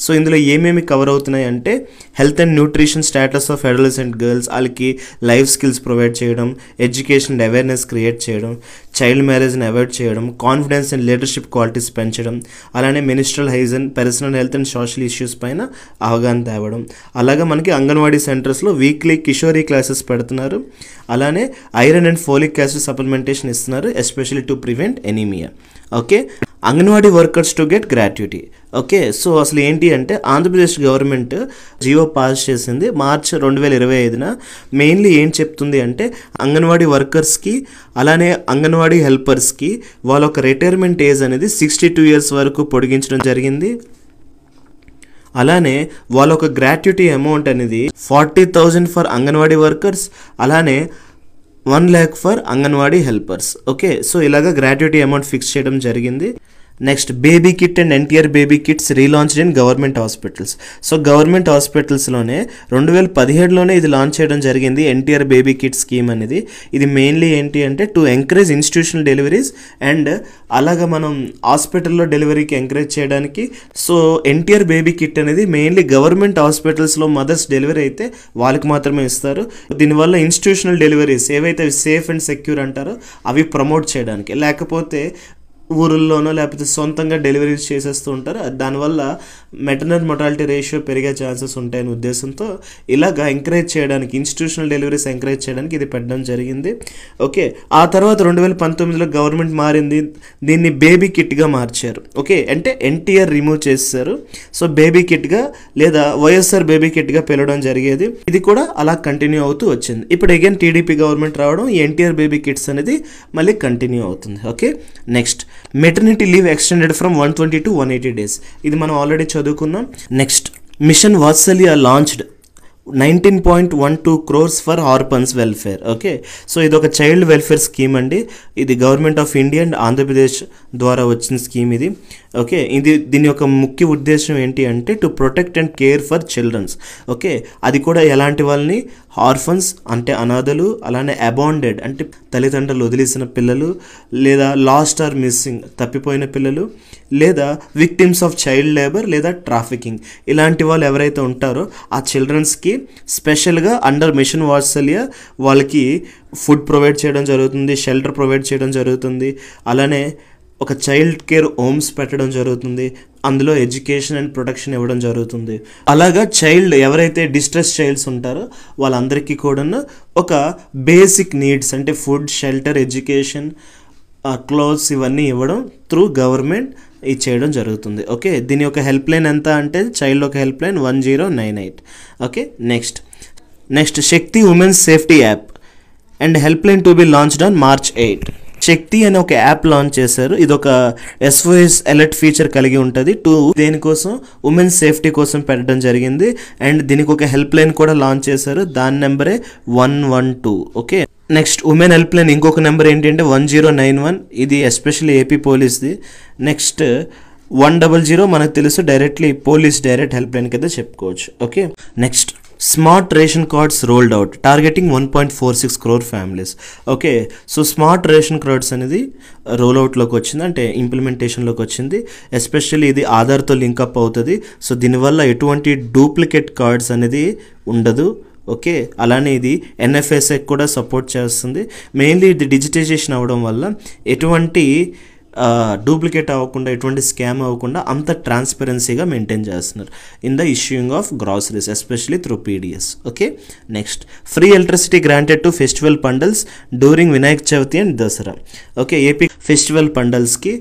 సో ఇందులో ఏమేమి కవర్ అవుతున్నాయి అంటే health and nutrition status of adolescent girls, వాళ్ళకి లైఫ్ స్కిల్స్ ప్రొవైడ్ చేయడం, ఎడ్యుకేషన్ అవేర్నెస్ క్రియేట్ చేయడం, చైల్డ్ మ్యారేజ్ని అవాయిడ్ చేయడం, కాన్ఫిడెన్స్ అండ్ లీడర్షిప్ క్వాలిటీస్ పెంచడం, అలానే menstrual hygiene, personal health and social issues పైన అవగాహన తేవడం. అలాగే మనకి అంగన్వాడీ సెంటర్స్లో వీక్లీ కిషోరీ క్లాసెస్ పెడుతున్నారు. అలానే iron and folic acid supplementation ఇస్తున్నారు, especially to prevent anaemia. Okay, anganwadi workers to get gratuity. Okay, so అసలు ఏంటి అంటే ఆంధ్రప్రదేశ్ గవర్నమెంట్ జియో పాస్ చేసింది మార్చ్ 2025న. మెయిన్లీ ఏం చెప్తుంది అంటే అంగన్వాడీ వర్కర్స్కి అలానే అంగన్వాడీ హెల్పర్స్కి వాళ్ళ ఒక రిటైర్మెంట్ ఏజ్ అనేది 62 years వరకు పొడిగించడం జరిగింది. అలానే వాళ్ళ ఒక గ్రాట్యుటీ అమౌంట్ అనేది 40,000 ఫర్ అంగన్వాడీ వర్కర్స్, అలానే 1 lakh for Anganwadi helpers. Okay, so ఇలాగ గ్రాట్యుటీ అమౌంట్ ఫిక్స్ చేయడం జరిగింది. Next baby kit and NTR baby kits relaunched in government hospitals. So government హాస్పిటల్స్లోనే 2017లోనే ఇది లాంచ్ చేయడం జరిగింది, ఎన్టీఆర్ బేబీ కిట్ స్కీమ్ అనేది. ఇది మెయిన్లీ ఏంటి అంటే to encourage institutional deliveries and అలాగా మనం హాస్పిటల్లో డెలివరీకి ఎంకరేజ్ చేయడానికి. సో ఎన్టీఆర్ బేబీ కిట్ అనేది మెయిన్లీ గవర్నమెంట్ హాస్పిటల్స్లో మదర్స్ డెలివరీ అయితే వాళ్ళకి మాత్రమే ఇస్తారు. దీనివల్ల ఇన్స్టిట్యూషనల్ డెలివరీస్ ఏవైతే సేఫ్ అండ్ సెక్యూర్ అంటారో అవి ప్రమోట్ చేయడానికి, లేకపోతే ఊరుల్లోనో లేకపోతే సొంతంగా డెలివరీస్ చేసేస్తూ ఉంటారు, దానివల్ల మెటర్నల్ మొర్టాలిటీ రేషియో పెరిగే ఛాన్సెస్ ఉంటాయనే ఉద్దేశంతో ఇలాగ ఎంకరేజ్ చేయడానికి, ఇన్స్టిట్యూషనల్ డెలివరీస్ ఎంకరేజ్ చేయడానికి ఇది పెట్టడం జరిగింది. ఓకే, ఆ తర్వాత 2019లో గవర్నమెంట్ మారింది, దీన్ని బేబీ కిట్గా మార్చారు. ఓకే, అంటే ఎన్టీఆర్ రిమూవ్ చేశారు. సో బేబీ కిట్గా లేదా వైఎస్ఆర్ బేబీ కిట్గా పిలవడం జరిగేది. ఇది కూడా అలా కంటిన్యూ అవుతూ వచ్చింది. ఇప్పుడు అగైన్ టీడీపీ గవర్నమెంట్ రావడం ఈ ఎన్టీఆర్ బేబీ కిట్స్ అనేది మళ్ళీ కంటిన్యూ అవుతుంది. Okay, next maternity leave extended from 120 to 180 days. ఇది మనం ఆల్రెడీ చదువుకున్నాం. Next mission Vatsalya launched 19.12 crores for orphans welfare. Okay, so ఇది ఒక చైల్డ్ వెల్ఫేర్ స్కీమ్ అండి. ఇది government of India and Andhra Pradesh ద్వారా వచ్చిన స్కీమ్ ఇది. ఓకే, దీని యొక్క ముఖ్య ఉద్దేశం ఏంటి అంటే to protect and care for childrens. Okay, అది కూడా ఎలాంటి వాళ్ళని, ఆర్ఫన్స్ అంటే అనాథలు, అలానే అబాండెడ్ అంటే తల్లిదండ్రులు వదిలేసిన పిల్లలు, లేదా లాస్ట్ ఆర్ మిస్సింగ్ తప్పిపోయిన పిల్లలు, లేదా విక్టిమ్స్ ఆఫ్ చైల్డ్ లేబర్ లేదా ట్రాఫికింగ్, ఇలాంటి వాళ్ళు ఎవరైతే ఉంటారో ఆ చిల్డ్రన్స్కి స్పెషల్గా అండర్ మిషన్ వాత్సల్య వాళ్ళకి ఫుడ్ ప్రొవైడ్ చేయడం జరుగుతుంది, షెల్టర్ ప్రొవైడ్ చేయడం జరుగుతుంది, అలానే ఒక చైల్డ్ కేర్ హోమ్స్ పెట్టడం జరుగుతుంది, అందులో ఎడ్యుకేషన్ అండ్ ప్రొటెక్షన్ ఇవ్వడం జరుగుతుంది. అలాగా చైల్డ్ ఎవరైతే డిస్ట్రెస్ చైల్డ్స్ ఉంటారో వాళ్ళందరికీ కూడా ఒక బేసిక్ నీడ్స్ అంటే ఫుడ్, షెల్టర్, ఎడ్యుకేషన్, క్లోత్స్ ఇవన్నీ ఇవ్వడం త్రూ గవర్నమెంట్ ఇది చేయడం జరుగుతుంది. ఓకే, దీని యొక్క హెల్ప్ లైన్ ఎంత అంటే చైల్డ్ ఒక help line 1098. Okay, next Shakti women's safety app and help line to be launched on March 8. శక్తి అనే ఒక యాప్ లాంచ్ చేశారు. ఇది ఒక SOS అలర్ట్ ఫీచర్ కలిగి ఉంటుంది. దేనికోసం, ఉమెన్స్ సేఫ్టీ కోసం పెట్టడం జరిగింది. అండ్ దీనికి ఒక హెల్ప్ లైన్ కూడా లాంచ్ చేశారు, దాని నెంబరే 112. Okay, next women help line ఇంకొక నెంబర్ ఏంటంటే 1091. ఇది ఎస్పెషల్లీ ఏపీ పోలీస్ది. నెక్స్ట్ 100 మనకు తెలుసు, directly police direct help line కింద చెప్పుకోవచ్చు. Okay, next smart ration cards rolled out targeting 1.46 crore families. Okay, so smart ration cards అనేది రోల్ అవుట్లోకి వచ్చింది, అంటే ఇంప్లిమెంటేషన్లోకి వచ్చింది. ఎస్పెషల్లీ ఇది ఆధార్తో లింకప్ అవుతుంది. సో దీనివల్ల ఎటువంటి డూప్లికేట్ కార్డ్స్ అనేది ఉండదు. ఓకే, అలానే ఇది ఎన్ఎఫ్ఎస్ఏ కూడా సపోర్ట్ చేస్తుంది. మెయిన్లీ ఇది డిజిటైజేషన్ అవ్వడం వల్ల ఎటువంటి డూప్లికేట్ అవ్వకుండా, ఎటువంటి స్కామ్ అవ్వకుండా అంత ట్రాన్స్పరెన్సీగా మెయింటైన్ చేస్తున్నారు in the issuing of groceries especially through PDS. Okay, next free electricity granted to festival pandals during Vinayaka Chavithi and Dasara. Okay, AP festival పండల్స్కి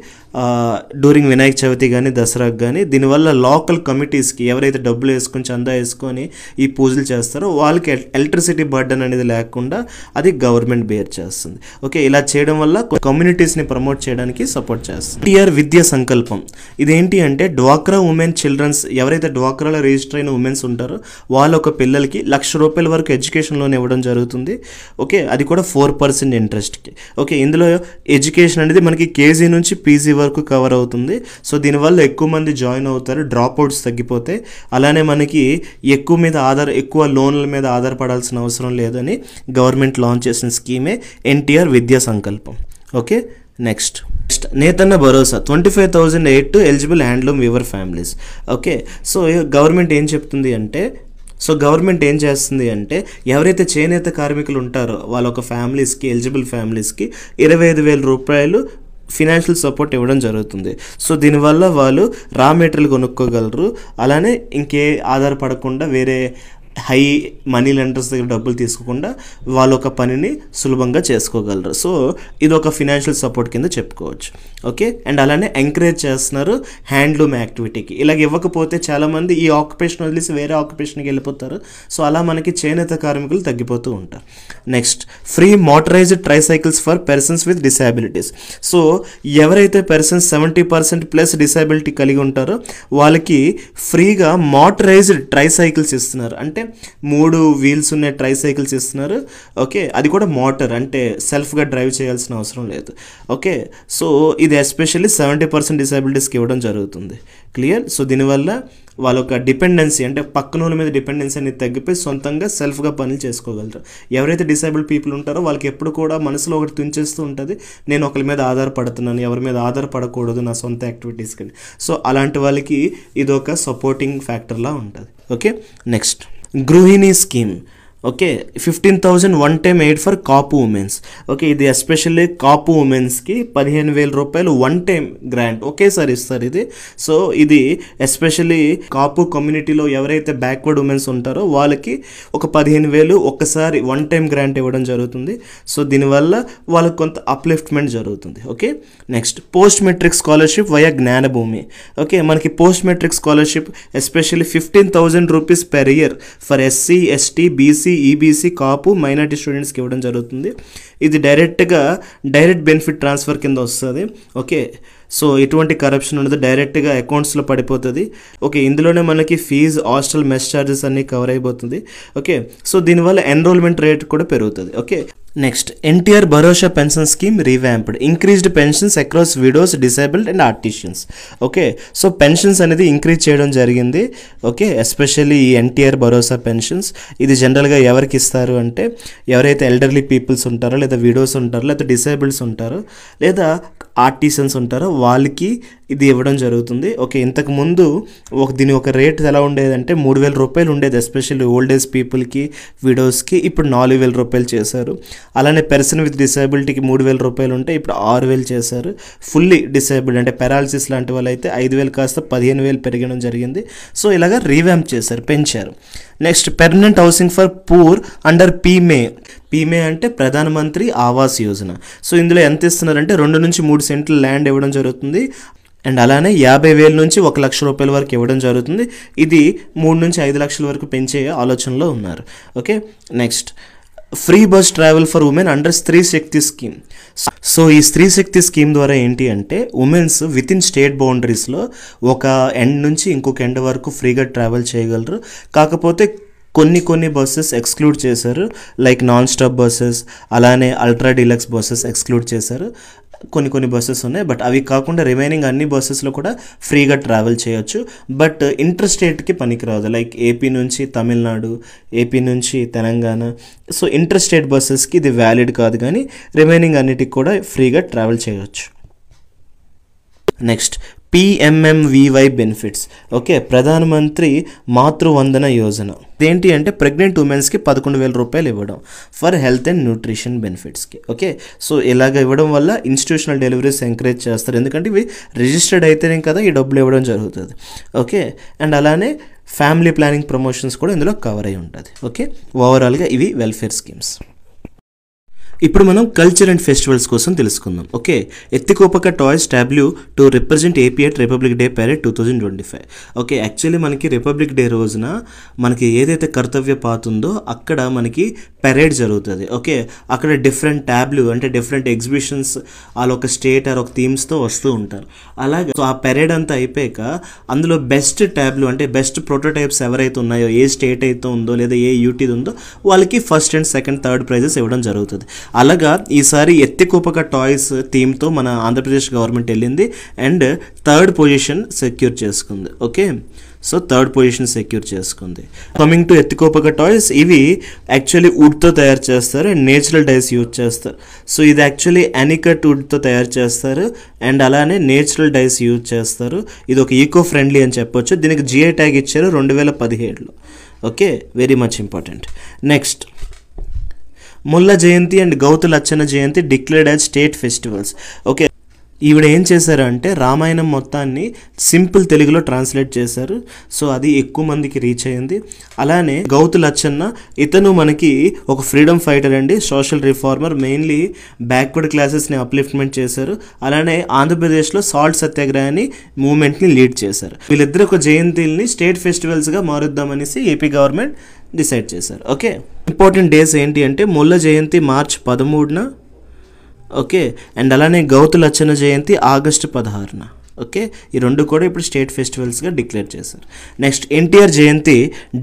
డ్యూరింగ్ వినాయక చవితి కానీ దసరాకి కానీ దీనివల్ల లోకల్ కమిటీస్కి ఎవరైతే డబ్బులు వేసుకొని చందా వేసుకొని ఈ పూజలు చేస్తారో వాళ్ళకి ఎలక్ట్రిసిటీ బర్డన్ అనేది లేకుండా అది గవర్నమెంట్ బేర్ చేస్తుంది. ఓకే, ఇలా చేయడం వల్ల కమ్యూనిటీస్ని ప్రమోట్ చేయడానికి సపోర్ట్ చేస్తుంది. ఎన్టీఆర్ విద్యా సంకల్పం ఇదేంటి అంటే డ్వాక్రా ఉమెన్ చిల్డ్రన్స్, ఎవరైతే డ్వాక్రాలో రిజిస్టర్ అయిన ఉమెన్స్ ఉంటారో వాళ్ళ ఒక పిల్లలకి ₹1,00,000 వరకు ఎడ్యుకేషన్ లోన్ ఇవ్వడం జరుగుతుంది. ఓకే, అది కూడా 4% ఇంట్రెస్ట్కి. ఓకే, ఇందులో ఎడ్యుకేషన్ అనేది మనకి కేజీ నుంచి పీజీ వరకు కవర్ అవుతుంది. సో దీనివల్ల ఎక్కువ మంది జాయిన్ అవుతారు, డ్రాప్ అవుట్స్ తగ్గిపోతాయి. అలానే మనకి ఎక్కువ లోన్ల మీద ఆధారపడాల్సిన అవసరం లేదని గవర్నమెంట్ లాంచ్ చేసిన స్కీమే ఎన్టీఆర్ విద్యా సంకల్పం. Okay, next Nethanna Bharosa 25,000 aid to eligible handloom weaver families. Okay, so government ఏం చెప్తుంది అంటే గవర్నమెంట్ ఏం చేస్తుంది అంటే ఎవరైతే చేనేత కార్మికులు ఉంటారో వాళ్ళ ఒక ఫ్యామిలీస్కి, ఎలిజిబుల్ ఫ్యామిలీస్కి ₹25,000 ఫినాన్షియల్ సపోర్ట్ ఇవ్వడం జరుగుతుంది. సో దీనివల్ల వాళ్ళు రా మెటీరియల్ కొనుక్కోగలరు. అలానే ఇంకే ఆధారపడకుండా వేరే హై మనీ లెండర్స్ దగ్గర డబ్బులు తీసుకోకుండా వాళ్ళ ఒక పనిని సులభంగా చేసుకోగలరు. సో ఇది ఒక ఫినాన్షియల్ సపోర్ట్ కింద చెప్పుకోవచ్చు. ఓకే, అండ్ అలానే ఎంకరేజ్ చేస్తున్నారు హ్యాండ్లూమ్ యాక్టివిటీకి. ఇలాగ ఇవ్వకపోతే చాలామంది ఈ ఆక్యుపేషన్ వదిలేసి వేరే ఆక్యుపేషన్కి వెళ్ళిపోతారు. సో అలా మనకి చేనేత కార్మికులు తగ్గిపోతూ ఉంటారు. Next free motorised tricycles for persons with disabilities. So ఎవరైతే పర్సన్స్ 70% ప్లస్ డిసేబిలిటీ కలిగి ఉంటారో వాళ్ళకి ఫ్రీగా మోటరైజ్డ్ ట్రైసైకిల్స్ ఇస్తున్నారు. అంటే 3 వీల్స్ ఉన్న ట్రైసైకిల్స్ ఇస్తున్నారు. ఓకే, అది కూడా మోటార్, అంటే సెల్ఫ్గా డ్రైవ్ చేయాల్సిన అవసరం లేదు. ఓకే, సో ఇది ఎస్పెషల్లీ 70% డిసేబిలిటీస్కి ఇవ్వడం జరుగుతుంది. క్లియర్? సో దీనివల్ల వాళ్ళ ఒక డిపెండెన్సీ, అంటే పక్కన వాళ్ళ మీద డిపెండెన్సీ అనేది తగ్గిపోయి సొంతంగా సెల్ఫ్గా పనులు చేసుకోగలరు. ఎవరైతే డిసేబుల్డ్ పీపుల్ ఉంటారో వాళ్ళకి ఎప్పుడు కూడా మనసులో ఒకటి తుంచేస్తూ ఉంటుంది, నేను ఒకరి మీద ఆధారపడుతున్నాను, ఎవరి మీద ఆధారపడకూడదు నా సొంత యాక్టివిటీస్కి. సో అలాంటి వాళ్ళకి ఇది ఒక సపోర్టింగ్ ఫ్యాక్టర్లా ఉంటుంది. ఓకే, నెక్స్ట్ గృహిణి scheme. Okay, 15,000 one time aid for Kapu women's. Okay, ఇది ఎస్పెషల్లీ కాపు ఉమెన్స్కి ₹15,000 వన్ టైమ్ గ్రాంట్ ఒకేసారి ఇస్తారు ఇది. సో ఇది ఎస్పెషల్లీ కాపు కమ్యూనిటీలో ఎవరైతే బ్యాక్వర్డ్ ఉమెన్స్ ఉంటారో వాళ్ళకి ఒక 15,000 ఒక్కసారి వన్ టైమ్ గ్రాంట్ ఇవ్వడం జరుగుతుంది. సో దీనివల్ల వాళ్ళకి కొంత అప్లిఫ్ట్మెంట్ జరుగుతుంది. Okay, next post matric scholarship via Jnanabhumi. Okay, మనకి post matric scholarship especially ₹15,000 per year ఫర్ SC, ST, BC, EBC, Kapu, minority స్టూడెంట్స్కి ఇవ్వడం జరుగుతుంది. ఇది డైరెక్ట్ బెనిఫిట్ ట్రాన్స్ఫర్ కింద వస్తుంది. ఓకే, సో ఎటువంటి కరప్షన్ ఉండదు, డైరెక్ట్గా అకౌంట్స్లో పడిపోతుంది. ఓకే, ఇందులోనే మనకి ఫీజు, హాస్టల్, మెస్ ఛార్జెస్ అన్నీ కవర్ అయిపోతుంది. ఓకే, సో దీనివల్ల ఎన్రోల్మెంట్ రేట్ కూడా పెరుగుతుంది. Okay, next NTR Bharosa pension scheme revamped, increased pensions across widows, disabled and artisans. Okay, so pensions అనేది ఇంక్రీజ్ చేయడం జరిగింది. ఓకే, ఎస్పెషల్లీ ఈ ఎన్టీఆర్ భరోసా పెన్షన్స్ ఇది జనరల్గా ఎవరికి ఇస్తారు అంటే ఎవరైతే ఎల్డర్లీ పీపుల్స్ ఉంటారో, లేదా విడోస్ ఉంటారో, లేదా డిసేబుల్డ్స్ ఉంటారో, లేదా ఆర్టిసన్స్ ఉంటారో వాళ్ళకి ఇది ఇవ్వడం జరుగుతుంది. ఓకే, ఇంతకుముందు దీని ఒక రేట్ ఎలా ఉండేదంటే ₹3,000 ఉండేది, ఎస్పెషల్లీ ఓల్డ్ ఏజ్ పీపుల్కి, విడోస్కి. ఇప్పుడు ₹4,000 చేశారు. అలానే పర్సన్ విత్ డిసేబిలిటీకి ₹3,000 ఉంటే ఇప్పుడు 6,000 చేశారు. ఫుల్లీ డిసేబుల్డ్ అంటే పెరాలసిస్ లాంటి వాళ్ళు అయితే 5,000 కాస్త 15,000 పెరగడం జరిగింది. సో ఇలాగా రీవ్యాంప్ చేశారు, పెంచారు. Next permanent housing for poor under PMAY అంటే ప్రధానమంత్రి ఆవాస్ యోజన. సో ఇందులో ఎంత ఇస్తున్నారంటే 2 నుంచి 3 సెంట్లు ల్యాండ్ ఇవ్వడం జరుగుతుంది. అండ్ అలానే 50,000 నుంచి ₹1,00,000 వరకు ఇవ్వడం జరుగుతుంది. ఇది 3 నుంచి 5 లక్షల వరకు పెంచే ఆలోచనలో ఉన్నారు. Okay, next free bus travel for women under స్త్రీ శక్తి స్కీమ్. సో ఈ స్త్రీ శక్తి స్కీమ్ ద్వారా ఏంటి అంటే ఉమెన్స్ విత్ ఇన్ స్టేట్ బౌండరీస్లో ఒక ఎండ్ నుంచి ఇంకొక ఎండ్ వరకు ఫ్రీగా ట్రావెల్ చేయగలరు. కాకపోతే కొన్ని బస్సెస్ ఎక్స్క్లూడ్ చేశారు, లైక్ నాన్ స్టాప్ బస్సెస్, అలానే అల్ట్రా డీలక్స్ బస్సెస్ ఎక్స్క్లూడ్ చేశారు. కొన్ని బస్సెస్ ఉన్నాయి, బట్ అవి కాకుండా రిమైనింగ్ అన్ని బస్సెస్లో కూడా ఫ్రీగా ట్రావెల్ చేయొచ్చు. బట్ ఇంటర్ స్టేట్కి పనికిరాదు, లైక్ ఏపీ నుంచి తమిళనాడు, ఏపీ నుంచి తెలంగాణ. సో ఇంటర్ స్టేట్ బస్సెస్కి ఇది వ్యాలిడ్ కాదు, కానీ రిమైనింగ్ అన్నిటికి కూడా ఫ్రీగా ట్రావెల్ చేయవచ్చు. Next PMMVY benefits. ఓకే, ప్రధానమంత్రి మాతృవందన యోజన. ఇదేంటి అంటే ప్రెగ్నెంట్ ఉమెన్స్కి 11,000 రూపాయలు ఇవ్వడం ఫర్ హెల్త్ అండ్ న్యూట్రిషన్ బెనిఫిట్స్కి. ఓకే, సో ఇలాగ ఇవ్వడం వల్ల ఇన్స్టిట్యూషనల్ డెలివరీస్ ఎంకరేజ్ చేస్తారు, ఎందుకంటే ఇవి రిజిస్టర్డ్ అయితేనే కదా ఈ డబ్బులు ఇవ్వడం జరుగుతుంది. ఓకే, అండ్ అలానే ఫ్యామిలీ ప్లానింగ్ ప్రమోషన్స్ కూడా ఇందులో కవర్ అయి ఉంటుంది. ఓకే, ఓవరాల్గా ఇవి వెల్ఫేర్ స్కీమ్స్. ఇప్పుడు మనం కల్చర్ అండ్ ఫెస్టివల్స్ కోసం తెలుసుకుందాం. Okay, Etikoppaka toys tableau to represent AP at Republic Day parade 2025. Okay, actually మనకి రిపబ్లిక్ డే రోజున మనకి ఏదైతే కర్తవ్య పాత్ ఉందో అక్కడ మనకి పెరేడ్ జరుగుతుంది. ఓకే, అక్కడ డిఫరెంట్ టాబ్ల్యూ అంటే డిఫరెంట్ ఎగ్జిబిషన్స్ వాళ్ళ ఒక స్టేట్ ఆర్ ఒక థీమ్స్తో వస్తూ ఉంటారు. అలాగే సో ఆ పెరేడ్ అంతా అయిపోయాక అందులో బెస్ట్ టాబ్ల్యూ అంటే బెస్ట్ ప్రోటోటైప్స్ ఎవరైతే ఉన్నాయో, ఏ స్టేట్ అయితే ఉందో లేదా ఏ యూటీ ఉందో వాళ్ళకి first and second third prices ఇవ్వడం జరుగుతుంది. అలాగా ఈసారి ఎత్తికోపక టాయ్స్ థీమ్తో మన ఆంధ్రప్రదేశ్ గవర్నమెంట్ వెళ్ళింది అండ్ థర్డ్ పొజిషన్ సెక్యూర్ చేసుకుంది. Okay, so third position secure చేసుకుంది. కమింగ్ టు ఎత్తికోపక టాయ్స్, ఇవి యాక్చువల్లీ వుడ్తో తయారు చేస్తారు అండ్ నేచురల్ డైస్ యూజ్ చేస్తారు. సో ఇది యాక్చువల్లీ అనికట్ వుడ్తో తయారు చేస్తారు అండ్ అలానే నేచురల్ డైస్ యూజ్ చేస్తారు. ఇది ఒక ఈకో ఫ్రెండ్లీ అని చెప్పొచ్చు. దీనికి GI ట్యాగ్ ఇచ్చారు 2017లో. Okay, very much important. Next Molla Jayanti and Gouthu Latchanna Jayanti declared as state festivals. Okay, ఈవిడ ఏం చేశారంటే రామాయణం మొత్తాన్ని సింపుల్ తెలుగులో ట్రాన్స్లేట్ చేశారు. సో అది ఎక్కువ మందికి రీచ్ అయింది. అలానే గౌతు లచ్చన్న, ఇతను మనకి ఒక ఫ్రీడమ్ ఫైటర్ అండి, సోషల్ రిఫార్మర్, మెయిన్లీ బ్యాక్వర్డ్ క్లాసెస్ని అప్లిఫ్ట్మెంట్ చేశారు. అలానే ఆంధ్రప్రదేశ్లో సాల్ట్ సత్యాగ్రహాన్ని మూవ్మెంట్ని లీడ్ చేశారు. వీళ్ళిద్దరు ఒక జయంతిని స్టేట్ ఫెస్టివల్స్గా మారుద్దామనేసి ఏపీ గవర్నమెంట్ డిసైడ్ చేశారు. ఓకే, ఇంపార్టెంట్ డేస్ ఏంటి అంటే ముల్ల జయంతి మార్చ్ 13న. ఓకే, అండ్ అలానే గౌతు లచ్చన్న జయంతి ఆగస్టు 16న. ఓకే, ఈ రెండు కూడా ఇప్పుడు స్టేట్ ఫెస్టివల్స్గా డిక్లేర్ చేశారు. నెక్స్ట్ ఎన్టీఆర్ జయంతి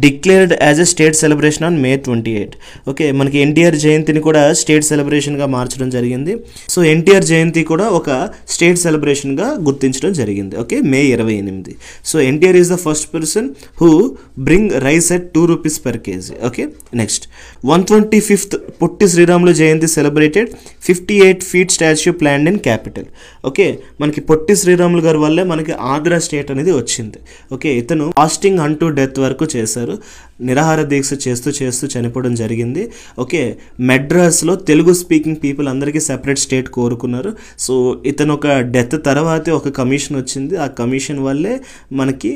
declared as a state celebration on May 28. Okay, మనకి ఎన్టీఆర్ జయంతిని కూడా స్టేట్ సెలబ్రేషన్గా మార్చడం జరిగింది. సో ఎన్టీఆర్ జయంతి కూడా ఒక స్టేట్ సెలబ్రేషన్గా గుర్తించడం జరిగింది. Okay, May 28. So NTR is the first person who bring rice at 2 rupees per kg. Okay, next 125th Potti Sriramulu జయంతి celebrated 58 feet statue planned in capital. Okay, మనకి పొట్టి శ్రీరాములు గారి వల్లే మనకి ఆంధ్ర స్టేట్ అనేది వచ్చింది. ఓకే, ఇతను ఫాస్టింగ్ అంటూ డెత్ వరకు చేశారు, నిరాహార దీక్ష చేస్తూ చనిపోవడం జరిగింది. ఓకే, మెడ్రాస్లో తెలుగు స్పీకింగ్ పీపుల్ అందరికీ సెపరేట్ స్టేట్ కోరుకున్నారు. సో ఇతను ఒక డెత్ తర్వాతే ఒక కమిషన్ వచ్చింది, ఆ కమిషన్ వల్లే మనకి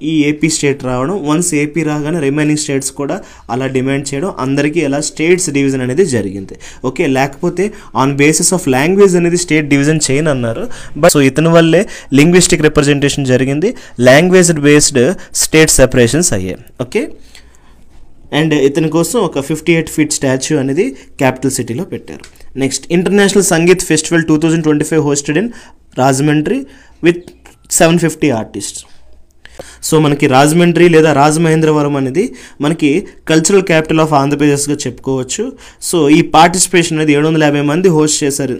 ఈ ఏపీ స్టేట్ రావడం. వన్స్ ఏపీ రాగానే రిమైనింగ్ స్టేట్స్ కూడా అలా డిమాండ్ చేయడం, అందరికీ అలా స్టేట్స్ డివిజన్ అనేది జరిగింది. ఓకే, లేకపోతే ఆన్ బేసిస్ ఆఫ్ లాంగ్వేజ్ అనేది స్టేట్ డివిజన్ చేయను అన్నారు. బట్ సో ఇతని వల్లే లింగ్విస్టిక్ రిప్రజెంటేషన్ జరిగింది, లాంగ్వేజ్ బేస్డ్ స్టేట్ సెపరేషన్స్ అయ్యాయి. ఓకే, అండ్ ఇతని కోసం ఒక 58 feet స్టాచ్యూ అనేది క్యాపిటల్ సిటీలో పెట్టారు. Next international sangeet festival 2025 hosted in Rajahmundry with 750 artists. So మనకి రాజమండ్రి లేదా రాజమహేంద్రవరం అనేది మనకి కల్చరల్ క్యాపిటల్ ఆఫ్ ఆంధ్రప్రదేశ్గా చెప్పుకోవచ్చు. సో ఈ పార్టిసిపేషన్ అనేది 750 మంది హోస్ట్ చేశారు.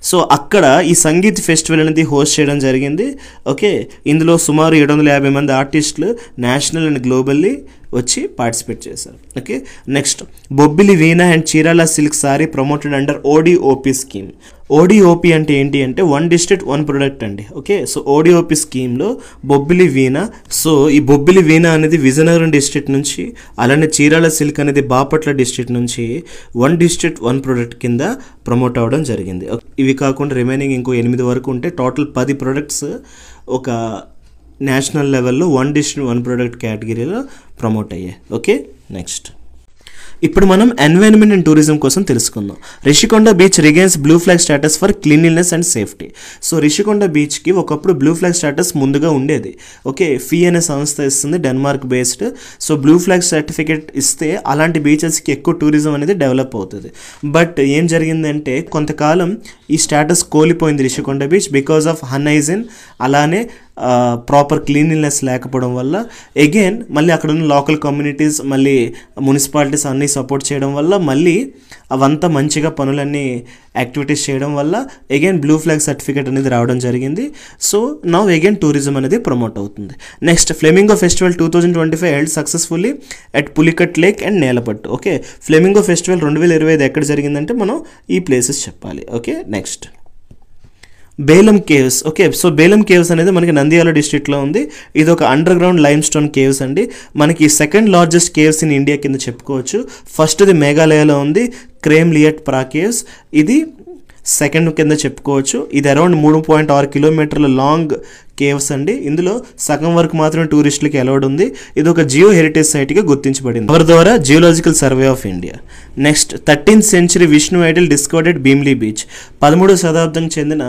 సో అక్కడ ఈ సంగీత్ ఫెస్టివల్ అనేది హోస్ట్ చేయడం జరిగింది. ఓకే, ఇందులో సుమారు 750 మంది ఆర్టిస్టులు నేషనల్ అండ్ గ్లోబల్లీ వచ్చి పార్టిసిపేట్ చేశారు. Okay, next Bobbili veena and Chirala silk sorry promoted under ODOP scheme. ODOP అంటే ఏంటి అంటే 1 district 1 product అండి. ఓకే, సో ODOP స్కీమ్లో బొబ్బిలి వీణ, సో ఈ బొబ్బిలి వీణ అనేది విజయనగరం డిస్ట్రిక్ట్ నుంచి, అలానే చీరాల సిల్క్ అనేది బాపట్ల డిస్ట్రిక్ట్ నుంచి 1 district 1 product కింద ప్రమోట్ అవ్వడం జరిగింది. ఇవి కాకుండా రిమైనింగ్ ఇంకో 8 వరకు ఉంటే టోటల్ 10 products ఒక నేషనల్ లెవెల్లో 1 district 1 product కేటగిరీలో ప్రమోట్ అయ్యాయి. ఓకే, నెక్స్ట్ ఇప్పుడు మనం ఎన్వైరన్మెంట్ అండ్ టూరిజం కోసం తెలుసుకుందాం. Rushikonda beach regains blue flag status for cleanliness and safety. So Rushikonda బీచ్కి ఒకప్పుడు బ్లూ ఫ్లాగ్ స్టేటస్ ముందుగా ఉండేది. ఓకే, ఫీ అనే సంస్థ ఇస్తుంది, Denmark based. So blue flag certificate ఇస్తే అలాంటి బీచెస్కి ఎక్కువ టూరిజం అనేది డెవలప్ అవుతుంది. బట్ ఏం జరిగిందంటే కొంతకాలం ఈ స్టేటస్ కోల్పోయింది Rishikonda beach because of unhygiene, అలానే ప్రాపర్ క్లీన్లీనెస్ లేకపోవడం వల్ల అగైన్ మళ్ళీ అక్కడ ఉన్న లోకల్ కమ్యూనిటీస్ మళ్ళీ మున్సిపాలిటీస్ అన్నీ సపోర్ట్ చేయడం వల్ల మళ్ళీ అవంతా మంచిగా పనులన్నీ యాక్టివిటీస్ చేయడం వల్ల అగైన్ బ్లూ ఫ్లాగ్ సర్టిఫికేట్ అనేది రావడం జరిగింది. సో నౌ అగైన్ టూరిజం అనేది ప్రమోట్ అవుతుంది. Next flamingo festival 2025 held successfully at Pulicat lake and Nelapattu. Okay, flamingo festival 2025 ఎక్కడ జరిగిందంటే మనం ఈ ప్లేసెస్ చెప్పాలి. Okay, next Belum caves. Okay, so Belum caves అనేది మనకి నంద్యాల డిస్ట్రిక్ట్లో ఉంది. ఇది ఒక underground limestone caves అండి. మనకి second largest caves in India కింద చెప్పుకోవచ్చు. ఫస్ట్ది మేఘాలయలో ఉంది క్రేమ్ లియట్ ప్రా కేవ్స్, ఇది సెకండ్ కింద చెప్పుకోవచ్చు. ఇది అరౌండ్ 3.6 కిలోమీటర్ల లాంగ్ కేవ్స్ అండి. ఇందులో సగం వరకు మాత్రమే టూరిస్టులకి అలౌడ్ ఉంది. ఇది ఒక జియో హెరిటేజ్ సైట్గా గుర్తించబడింది ఎవరి ద్వారా? Geological survey of India. Next 13th century Vishnu idol discovered at Bheemili beach. 13వ శతాబ్దంకి చెందిన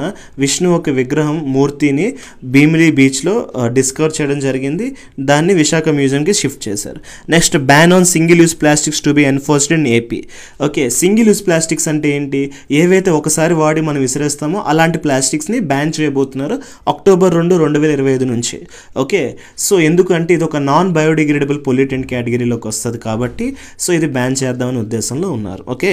విష్ణు ఒక విగ్రహం మూర్తిని భీమిలీ బీచ్లో డిస్కవర్ చేయడం జరిగింది. దాన్ని విశాఖ మ్యూజియంకి షిఫ్ట్ చేశారు. Next ban on single use plastics to be enforced in AP. Okay, single use plastics అంటే ఏంటి? ఏవైతే ఒకసారి వాడి మనం విసిరేస్తామో అలాంటి ప్లాస్టిక్స్ని బ్యాన్ చేయబోతున్నారు October 2, 2025 నుంచి. ఓకే, సో ఎందుకంటే ఇది ఒక నాన్ బయోడిగ్రేడబుల్ పొల్యూటెంట్ కేటగిరీలోకి వస్తుంది కాబట్టి సో ఇది బ్యాన్ చేద్దామనే ఉద్దేశంలో ఉన్నారు. Okay,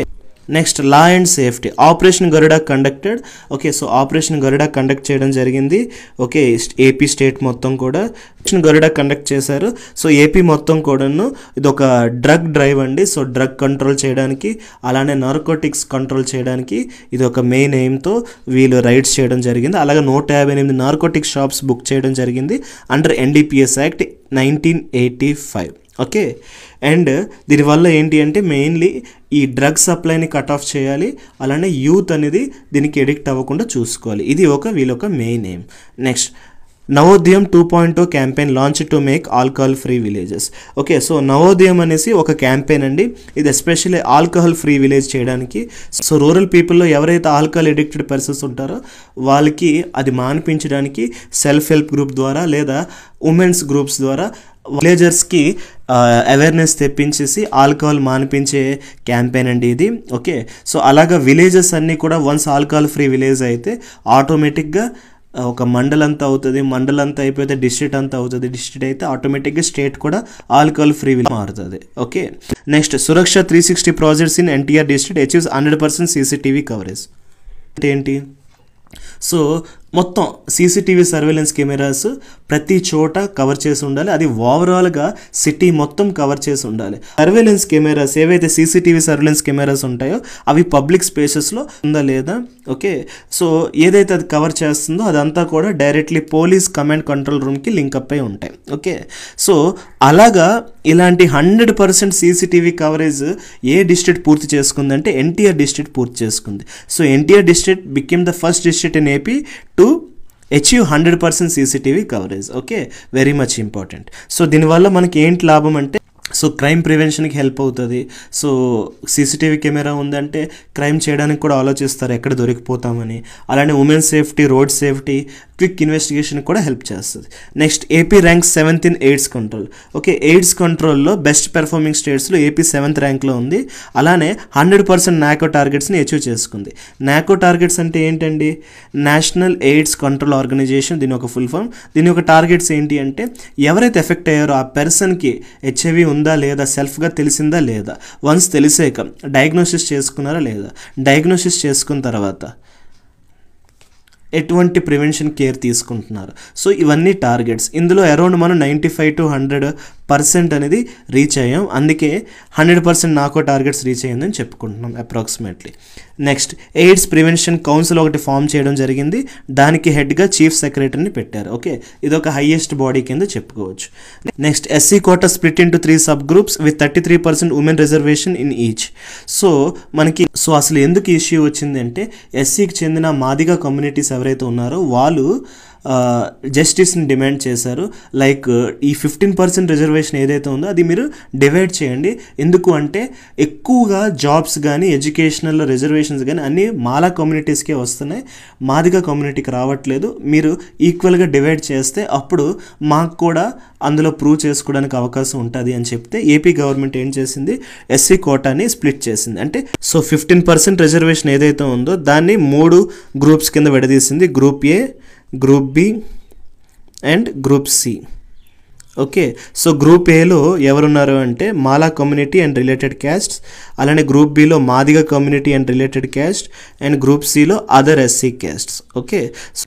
next law and safety. Operation Garuda conducted. Okay, so operation Garuda conduct చేయడం జరిగింది. ఓకే, ఏపీ స్టేట్ మొత్తం కూడా ఆపరేషన్ గరుడా కండక్ట్ చేశారు. సో ఏపీ మొత్తం కూడాను ఇది ఒక డ్రగ్ డ్రైవ్ అండి. సో డ్రగ్ కంట్రోల్ చేయడానికి అలానే నార్కోటిక్స్ కంట్రోల్ చేయడానికి ఇది ఒక మెయిన్ ఎయిమ్తో వీళ్ళు రైడ్స్ చేయడం జరిగింది. అలాగే 158 నార్కోటిక్ షాప్స్ బుక్ చేయడం జరిగింది under NDPS act 1985. Okay, and దీనివల్ల ఏంటి అంటే మెయిన్లీ ఈ డ్రగ్ సప్లైని కట్ ఆఫ్ చేయాలి, అలానే యూత్ అనేది దీనికి ఎడిక్ట్ అవ్వకుండా చూసుకోవాలి. ఇది వీళ్ళొక main aim. Next Navodayam 2.0 campaign launch to make alcohol free villages. Okay, so Navodayam అనేసి ఒక క్యాంపెయిన్ అండి. ఇది ఎస్పెషల్లీ ఆల్కహాల్ ఫ్రీ విలేజ్ చేయడానికి. సో రూరల్ పీపుల్లో ఎవరైతే ఆల్కహాల్ ఎడిక్టెడ్ పర్సన్స్ ఉంటారో వాళ్ళకి అది మాన్పించడానికి సెల్ఫ్ హెల్ప్ గ్రూప్ ద్వారా లేదా ఉమెన్స్ గ్రూప్స్ ద్వారా విలేజర్స్కి అవేర్నెస్ తెప్పించేసి ఆల్కహాల్ మానిపించే క్యాంపెయిన్ అండి ఇది. ఓకే, సో అలాగా విలేజెస్ అన్నీ కూడా వన్స్ ఆల్కహాల్ ఫ్రీ విలేజ్ అయితే ఆటోమేటిక్గా ఒక మండలంతా అవుతుంది, మండలంతా అయిపోతే డిస్ట్రిక్ట్ అంతా అవుతుంది, డిస్ట్రిక్ట్ అయితే ఆటోమేటిక్గా స్టేట్ కూడా ఆల్కహాల్ ఫ్రీ మారుతుంది. Okay, next Suraksha 360 projects in NTR district achieves 100% CCTV coverage. అంటే ఏంటి? సో మొత్తం CCTV సర్వేలెన్స్ కెమెరాస్ ప్రతి చోట కవర్ చేసి ఉండాలి. అది ఓవరాల్గా సిటీ మొత్తం కవర్ చేసి ఉండాలి. సర్వేలెన్స్ కెమెరాస్ ఏవైతే CCTV సర్వేలెన్స్ కెమెరాస్ ఉంటాయో అవి పబ్లిక్ స్పేసెస్లో ఉందా లేదా? ఓకే, సో ఏదైతే అది కవర్ చేస్తుందో అదంతా కూడా డైరెక్ట్లీ పోలీస్ కమాండ్ కంట్రోల్ రూమ్కి లింకప్ అయి ఉంటాయి. ఓకే, సో అలాగా ఇలాంటి 100% CCTV కవరేజ్ ఏ డిస్ట్రిక్ట్ పూర్తి చేసుకుందంటే NTR డిస్ట్రిక్ట్ పూర్తి చేసుకుంది. So NTR district became the first district in AP to achieve 100% CCTV coverage. Okay, very much important. So దీనివల్ల మనకి ఏంటి లాభం అంటే సో క్రైమ్ ప్రివెన్షన్కి హెల్ప్ అవుతుంది. సో CCTV కెమెరా ఉందంటే క్రైమ్ చేయడానికి కూడా ఆలోచిస్తారు ఎక్కడ దొరికిపోతామని. అలానే women safety, road safety, quick investigation కూడా హెల్ప్ చేస్తుంది. Next AP rank 7th in AIDS control. Okay, AIDS కంట్రోల్లో బెస్ట్ పెర్ఫార్మింగ్ స్టేట్స్లో AP 7th ర్యాంక్లో ఉంది. అలానే 100% నాకో టార్గెట్స్ని అచీవ్ చేసుకుంది. నాకో టార్గెట్స్ అంటే ఏంటండి? నేషనల్ ఎయిడ్స్ కంట్రోల్ ఆర్గనైజేషన్, దీని ఒక ఫుల్ ఫామ్. దీని యొక్క టార్గెట్స్ ఏంటి అంటే ఎవరైతే ఎఫెక్ట్ అయ్యారో ఆ పర్సన్కి HIV ఉందా లేదా, సెల్ఫ్గా తెలిసిందా లేదా, వన్స్ తెలిసాక డయాగ్నోసిస్ చేసుకున్నారా లేదా, డయాగ్నోసిస్ చేసుకున్న తర్వాత ఎటువంటి ప్రివెన్షన్ కేర్ తీసుకుంటున్నారు. సో ఇవన్నీ టార్గెట్స్. ఇందులో అరౌండ్ మనం 95 to 100% అనేది రీచ్ అయ్యాం. అందుకే 100% నాకో టార్గెట్స్ రీచ్ అయ్యిందని చెప్పుకుంటున్నాం approximately. Next AIDS prevention council ఒకటి ఫామ్ చేయడం జరిగింది. దానికి హెడ్గా చీఫ్ సెక్రటరీని పెట్టారు. ఓకే, ఇది ఒక హైయెస్ట్ బాడీ కింద చెప్పుకోవచ్చు. Next SC quota split into 3 sub groups with 33% women reservation in each. So మనకి అసలు ఎందుకు ఇష్యూ వచ్చింది అంటే SCకి చెందిన మాదిగ కమ్యూనిటీస్ ఎవరైతే ఉన్నారో వాళ్ళు జస్టిస్ని డిమాండ్ చేశారు. లైక్ ఈ 15% రిజర్వేషన్ ఏదైతే ఉందో అది మీరు డివైడ్ చేయండి. ఎందుకు అంటే ఎక్కువగా జాబ్స్ కానీ ఎడ్యుకేషనల్ రిజర్వేషన్స్ కానీ అన్నీ మాలా కమ్యూనిటీస్కే వస్తున్నాయి, మాదిగ కమ్యూనిటీకి రావట్లేదు. మీరు ఈక్వల్గా డివైడ్ చేస్తే అప్పుడు మాకు కూడా అందులో ప్రూవ్ చేసుకోవడానికి అవకాశం ఉంటుంది అని చెప్తే AP గవర్నమెంట్ ఏం చేసింది, SC కోటాని స్ప్లిట్ చేసింది. అంటే సో 15% రిజర్వేషన్ ఏదైతే ఉందో దాన్ని 3 గ్రూప్స్ కింద విడదీసింది. Group A, group B, and group C. Okay, so group ఏలో ఎవరున్నారు అంటే Mala community and related castes, అలానే గ్రూప్ బిలో Madiga community and related caste, and group సిలో other SC castes. Okay,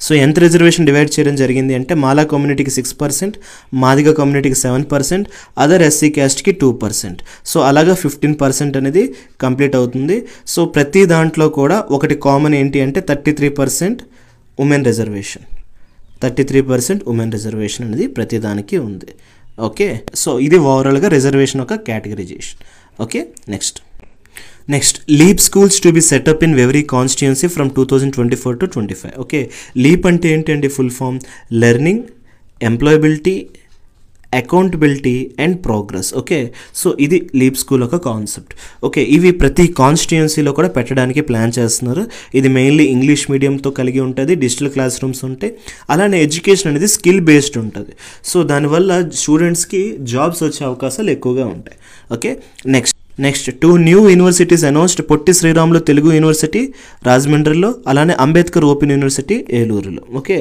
so ఎంత రిజర్వేషన్ డివైడ్ చేయడం జరిగింది అంటే మాలా కమ్యూనిటీకి 6%, మాదిగ కమ్యూనిటీకి 7%, అదర్ ఎస్సీ క్యాస్ట్కి 2%. సో అలాగా 15% అనేది కంప్లీట్ అవుతుంది. సో ప్రతి దాంట్లో కూడా ఒకటి కామన్ ఏంటి అంటే 33% ఉమెన్ రిజర్వేషన్. 33% ఉమెన్ రిజర్వేషన్ అనేది ప్రతిదానికి ఉంది. ఓకే, సో ఇది ఓవరాల్గా రిజర్వేషన్ ఒక categorization. Okay, next LEAP schools to be setup in every constituency from 2024 to 25. Okay, LEAP అంటే ఏంటండి full form? Learning, employability, accountability and progress. Okay, so ఇది LEAP school ఒక కాన్సెప్ట్. ఓకే, ఇవి ప్రతి కాన్స్టిట్యుయెన్సీలో కూడా పెట్టడానికి ప్లాన్ చేస్తున్నారు. ఇది మెయిన్లీ ఇంగ్లీష్ మీడియంతో కలిగి ఉంటుంది, డిజిటల్ క్లాస్ రూమ్స్ ఉంటాయి, అలానే ఎడ్యుకేషన్ అనేది స్కిల్ బేస్డ్ ఉంటుంది. సో దానివల్ల స్టూడెంట్స్కి జాబ్స్ వచ్చే అవకాశాలు ఎక్కువగా ఉంటాయి. Okay, next 2 new universities announced. Potti Sriramulu Telugu university రాజమండ్రిలో, అలానే అంబేద్కర్ ఓపెన్ యూనివర్సిటీ ఏలూరులో. ఓకే,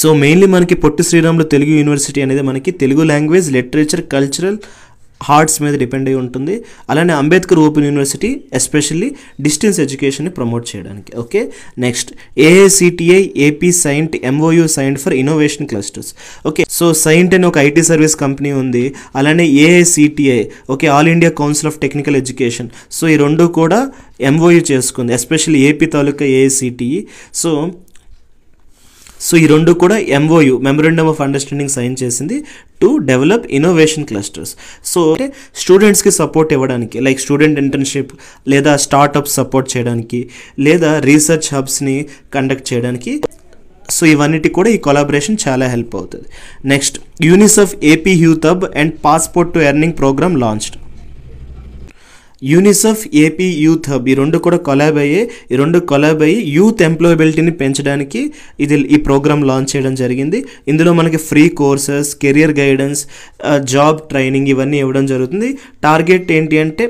సో మెయిన్లీ మనకి పొట్టి శ్రీరాములు తెలుగు యూనివర్సిటీ అనేది మనకి Telugu language, literature, cultural, arts మీద డిపెండ్ అయి ఉంటుంది. అలానే Ambedkar open university especially distance ఎడ్యుకేషన్ని ప్రమోట్ చేయడానికి. Okay, next AICTE AP Cyient MOU signed for innovation clusters. Okay, so Cyient అని ఒక ఐటీ సర్వీస్ కంపెనీ ఉంది, అలానే AICTE okay all India council of technical education. So ఈ రెండు కూడా MOU చేసుకుంది, ఎస్పెషల్లీ ఏపీ తాలూకా ఏఐసిటిఈ. సో ఈ రెండు కూడా MOU memorandum of understanding sign చేసింది to develop innovation clusters. So అంటే స్టూడెంట్స్కి సపోర్ట్ ఇవ్వడానికి, లైక్ స్టూడెంట్ ఇంటర్న్షిప్ లేదా స్టార్టప్స్ సపోర్ట్ చేయడానికి, లేదా రీసెర్చ్ హబ్స్ని కండక్ట్ చేయడానికి. సో ఇవన్నిటి కూడా ఈ కొలాబరేషన్ చాలా హెల్ప్ అవుతుంది. Next UNICEF AP youth hub and passport to earning programme launched. UNICEF AP youth hub ఈ రెండు కొలాబ్ అయ్యి యూత్ ఎంప్లాయబిలిటీని పెంచడానికి ఈ ప్రోగ్రామ్ లాంచ్ చేయడం జరిగింది. ఇందులో మనకి free courses, career guidance, job training ఇవన్నీ ఇవ్వడం జరుగుతుంది. టార్గెట్ ఏంటి అంటే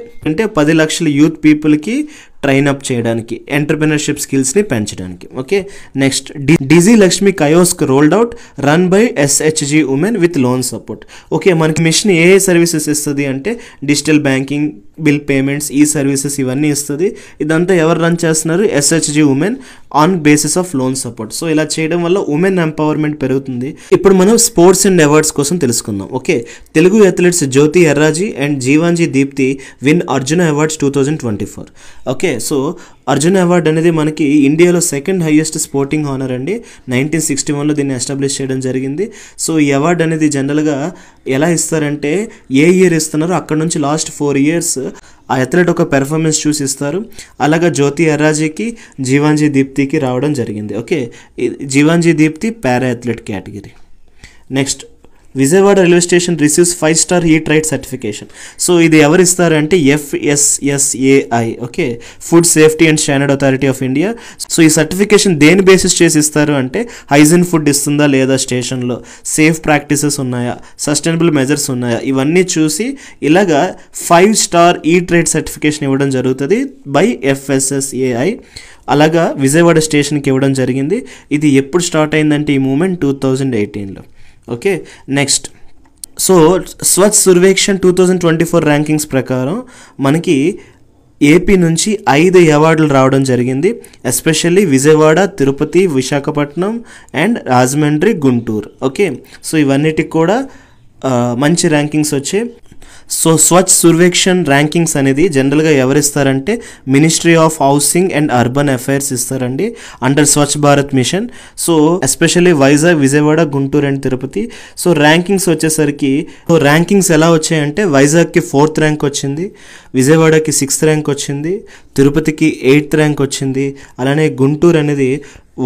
10 లక్షల యూత్ పీపుల్కి ట్రైన్ అప్ చేయడానికి, ఎంటర్ప్రెన్యూర్షిప్ స్కిల్స్ని పెంచడానికి. Okay, next Digi Lakshmi kiosk rolled out, run by SHG women with loan support. Okay, మనకి మిషన్ ఏ సర్వీసెస్ ఇస్తుంది అంటే డిజిటల్ బ్యాంకింగ్, బిల్ పేమెంట్స్, ఈ సర్వీసెస్ ఇవన్నీ ఇస్తుంది. ఇదంతా ఎవరు రన్ చేస్తున్నారు? SHG women on basis of loan support. So ఇలా చేయడం వల్ల ఉమెన్ ఎంపవర్మెంట్ పెరుగుతుంది. ఇప్పుడు మనం స్పోర్ట్స్ అండ్ అవార్డ్స్ కోసం తెలుసుకుందాం. Okay, Telugu athletes Jyothi Yarraji and Jeevanji Deepthi win Arjuna awards 2024. Okay, so Arjuna award అనేది మనకి ఇండియాలో సెకండ్ హైయెస్ట్ స్పోర్టింగ్ హానర్ అండి. 1961లో దీన్ని ఎస్టాబ్లిష్ చేయడం జరిగింది. సో ఈ అవార్డు అనేది జనరల్గా ఎలా ఇస్తారంటే ఏ ఇయర్ ఇస్తున్నారో అక్కడ నుంచి లాస్ట్ 4 years ఆ అథ్లెట్ ఒక పెర్ఫార్మెన్స్ చూసి ఇస్తారు. అలాగా జ్యోతి ఎర్రాజీకి, జీవాంజీ దీప్తికి రావడం జరిగింది. Okay, Jeevanji Deepthi para athlete category. Next Vijayawada railway station receives 5-star eat right certification. So ఇది ఎవరు ఇస్తారంటే FSSAI. Okay, food safety and standard authority of India. So ఈ సర్టిఫికేషన్ దేని బేసిస్ చేసి ఇస్తారు అంటే హైజీన్ ఫుడ్ ఇస్తుందా లేదా స్టేషన్లో, సేఫ్ ప్రాక్టీసెస్ ఉన్నాయా, సస్టైనబుల్ మెజర్స్ ఉన్నాయా, ఇవన్నీ చూసి ఇలాగా 5-star ఈట్ రైట్ సర్టిఫికేషన్ ఇవ్వడం జరుగుతుంది బై FSSAI. అలాగా విజయవాడ స్టేషన్కి ఇవ్వడం జరిగింది. ఇది ఎప్పుడు స్టార్ట్ అయిందంటే ఈ మూమెంట్ 2018లో. Okay, next so Swachh Survekshan 2024 rankings ప్రకారం మనకి ఏపీ నుంచి 5 అవార్డులు రావడం జరిగింది. Especially Vijayawada, Tirupati, Visakhapatnam and Rajahmundry, Guntur. Okay, so ఇవన్నిటికి కూడా మంచి ర్యాంకింగ్స్ వచ్చాయి. సో స్వచ్ఛ సర్వేక్షణ్ ర్యాంకింగ్స్ అనేది జనరల్గా ఎవరిస్తారంటే ministry of housing and urban affairs ఇస్తారండి under Swachh Bharat mission. So especially Vizag, Vijayawada, Guntur and Tirupati. So rankings వచ్చేసరికి ర్యాంకింగ్స్ ఎలా వచ్చాయంటే వైజాగ్కి 4th ర్యాంక్ వచ్చింది, విజయవాడకి 6th ర్యాంక్ వచ్చింది, తిరుపతికి 8th ర్యాంక్ వచ్చింది. అలానే గుంటూరు అనేది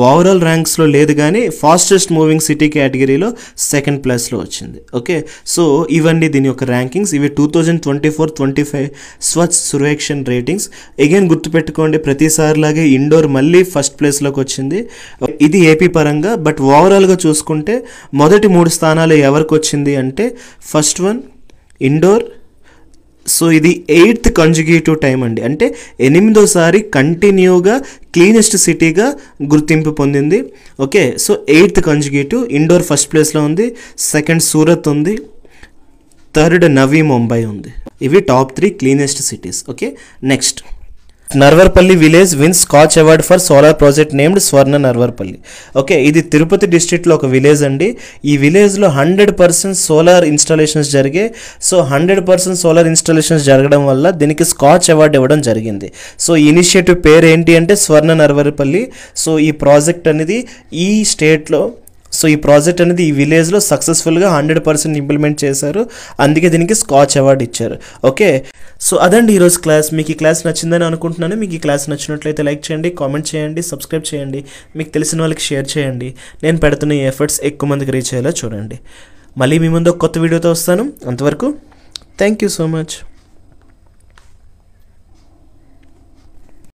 ఓవరాల్ ర్యాంక్స్లో లేదు కానీ ఫాస్టెస్ట్ మూవింగ్ సిటీ కేటగిరీలో 2nd ప్లేస్లో వచ్చింది. ఓకే, సో ఇవన్నీ దీని యొక్క ర్యాంకింగ్స్. ఇవి 2024-25 స్వచ్ఛ సర్వేక్షణ్ రేటింగ్స్. అగైన్ గుర్తుపెట్టుకోండి, ప్రతిసారిలాగే ఇండోర్ మళ్ళీ 1st ప్లేస్లోకి వచ్చింది. ఇది ఏపీ పరంగా. బట్ ఓవరాల్గా చూసుకుంటే మొదటి 3 స్థానాలు ఎవరికి వచ్చింది అంటే ఫస్ట్ వన్ ఇండోర్, సో ఇది 8th కన్జుగేటివ్ టైం అండి, అంటే 8వసారి కంటిన్యూగా క్లీనెస్ట్ సిటీగా గుర్తింపు పొందింది. Okay, so 8th consecutive. Indore first ప్లేస్లో ఉంది, సెకండ్ సూరత్ ఉంది, థర్డ్ నవీ ముంబై ఉంది. ఇవి top 3 cleanest cities. Okay, next Narvarpalli village wins Skoch award for solar project named Swarna Narvarpalli. Okay, ఇది తిరుపతి డిస్ట్రిక్ట్లో ఒక విలేజ్ అండి. ఈ విలేజ్లో 100% సోలార్ ఇన్స్టాలేషన్స్ జరిగాయి. సో 100% సోలార్ ఇన్స్టాలేషన్స్ జరగడం వల్ల దీనికి స్కాచ్ అవార్డు ఇవ్వడం జరిగింది. సో ఈ ఇనిషియేటివ్ పేరు ఏంటి అంటే స్వర్ణ నర్వర్పల్లి. సో ఈ ప్రాజెక్ట్ అనేది ఈ స్టేట్లో, సో ఈ ప్రాజెక్ట్ అనేది ఈ విలేజ్లో సక్సెస్ఫుల్గా 100% ఇంప్లిమెంట్ చేశారు, అందుకే దీనికి స్కాచ్ అవార్డు ఇచ్చారు. ఓకే, సో అదండి ఈరోజు క్లాస్. మీకు ఈ క్లాస్ నచ్చిందని అనుకుంటున్నాను. మీకు ఈ క్లాస్ నచ్చినట్లయితే లైక్ చేయండి, కామెంట్ చేయండి, సబ్స్క్రైబ్ చేయండి, మీకు తెలిసిన వాళ్ళకి షేర్ చేయండి. నేను పెడుతున్న ఈ ఎఫర్ట్స్ ఎక్కువ మందికి రీచ్ అయ్యేలా చూడండి. మళ్ళీ మీ ముందు ఒక కొత్త వీడియోతో వస్తాను. అంతవరకు థ్యాంక్ యూ సో మచ్.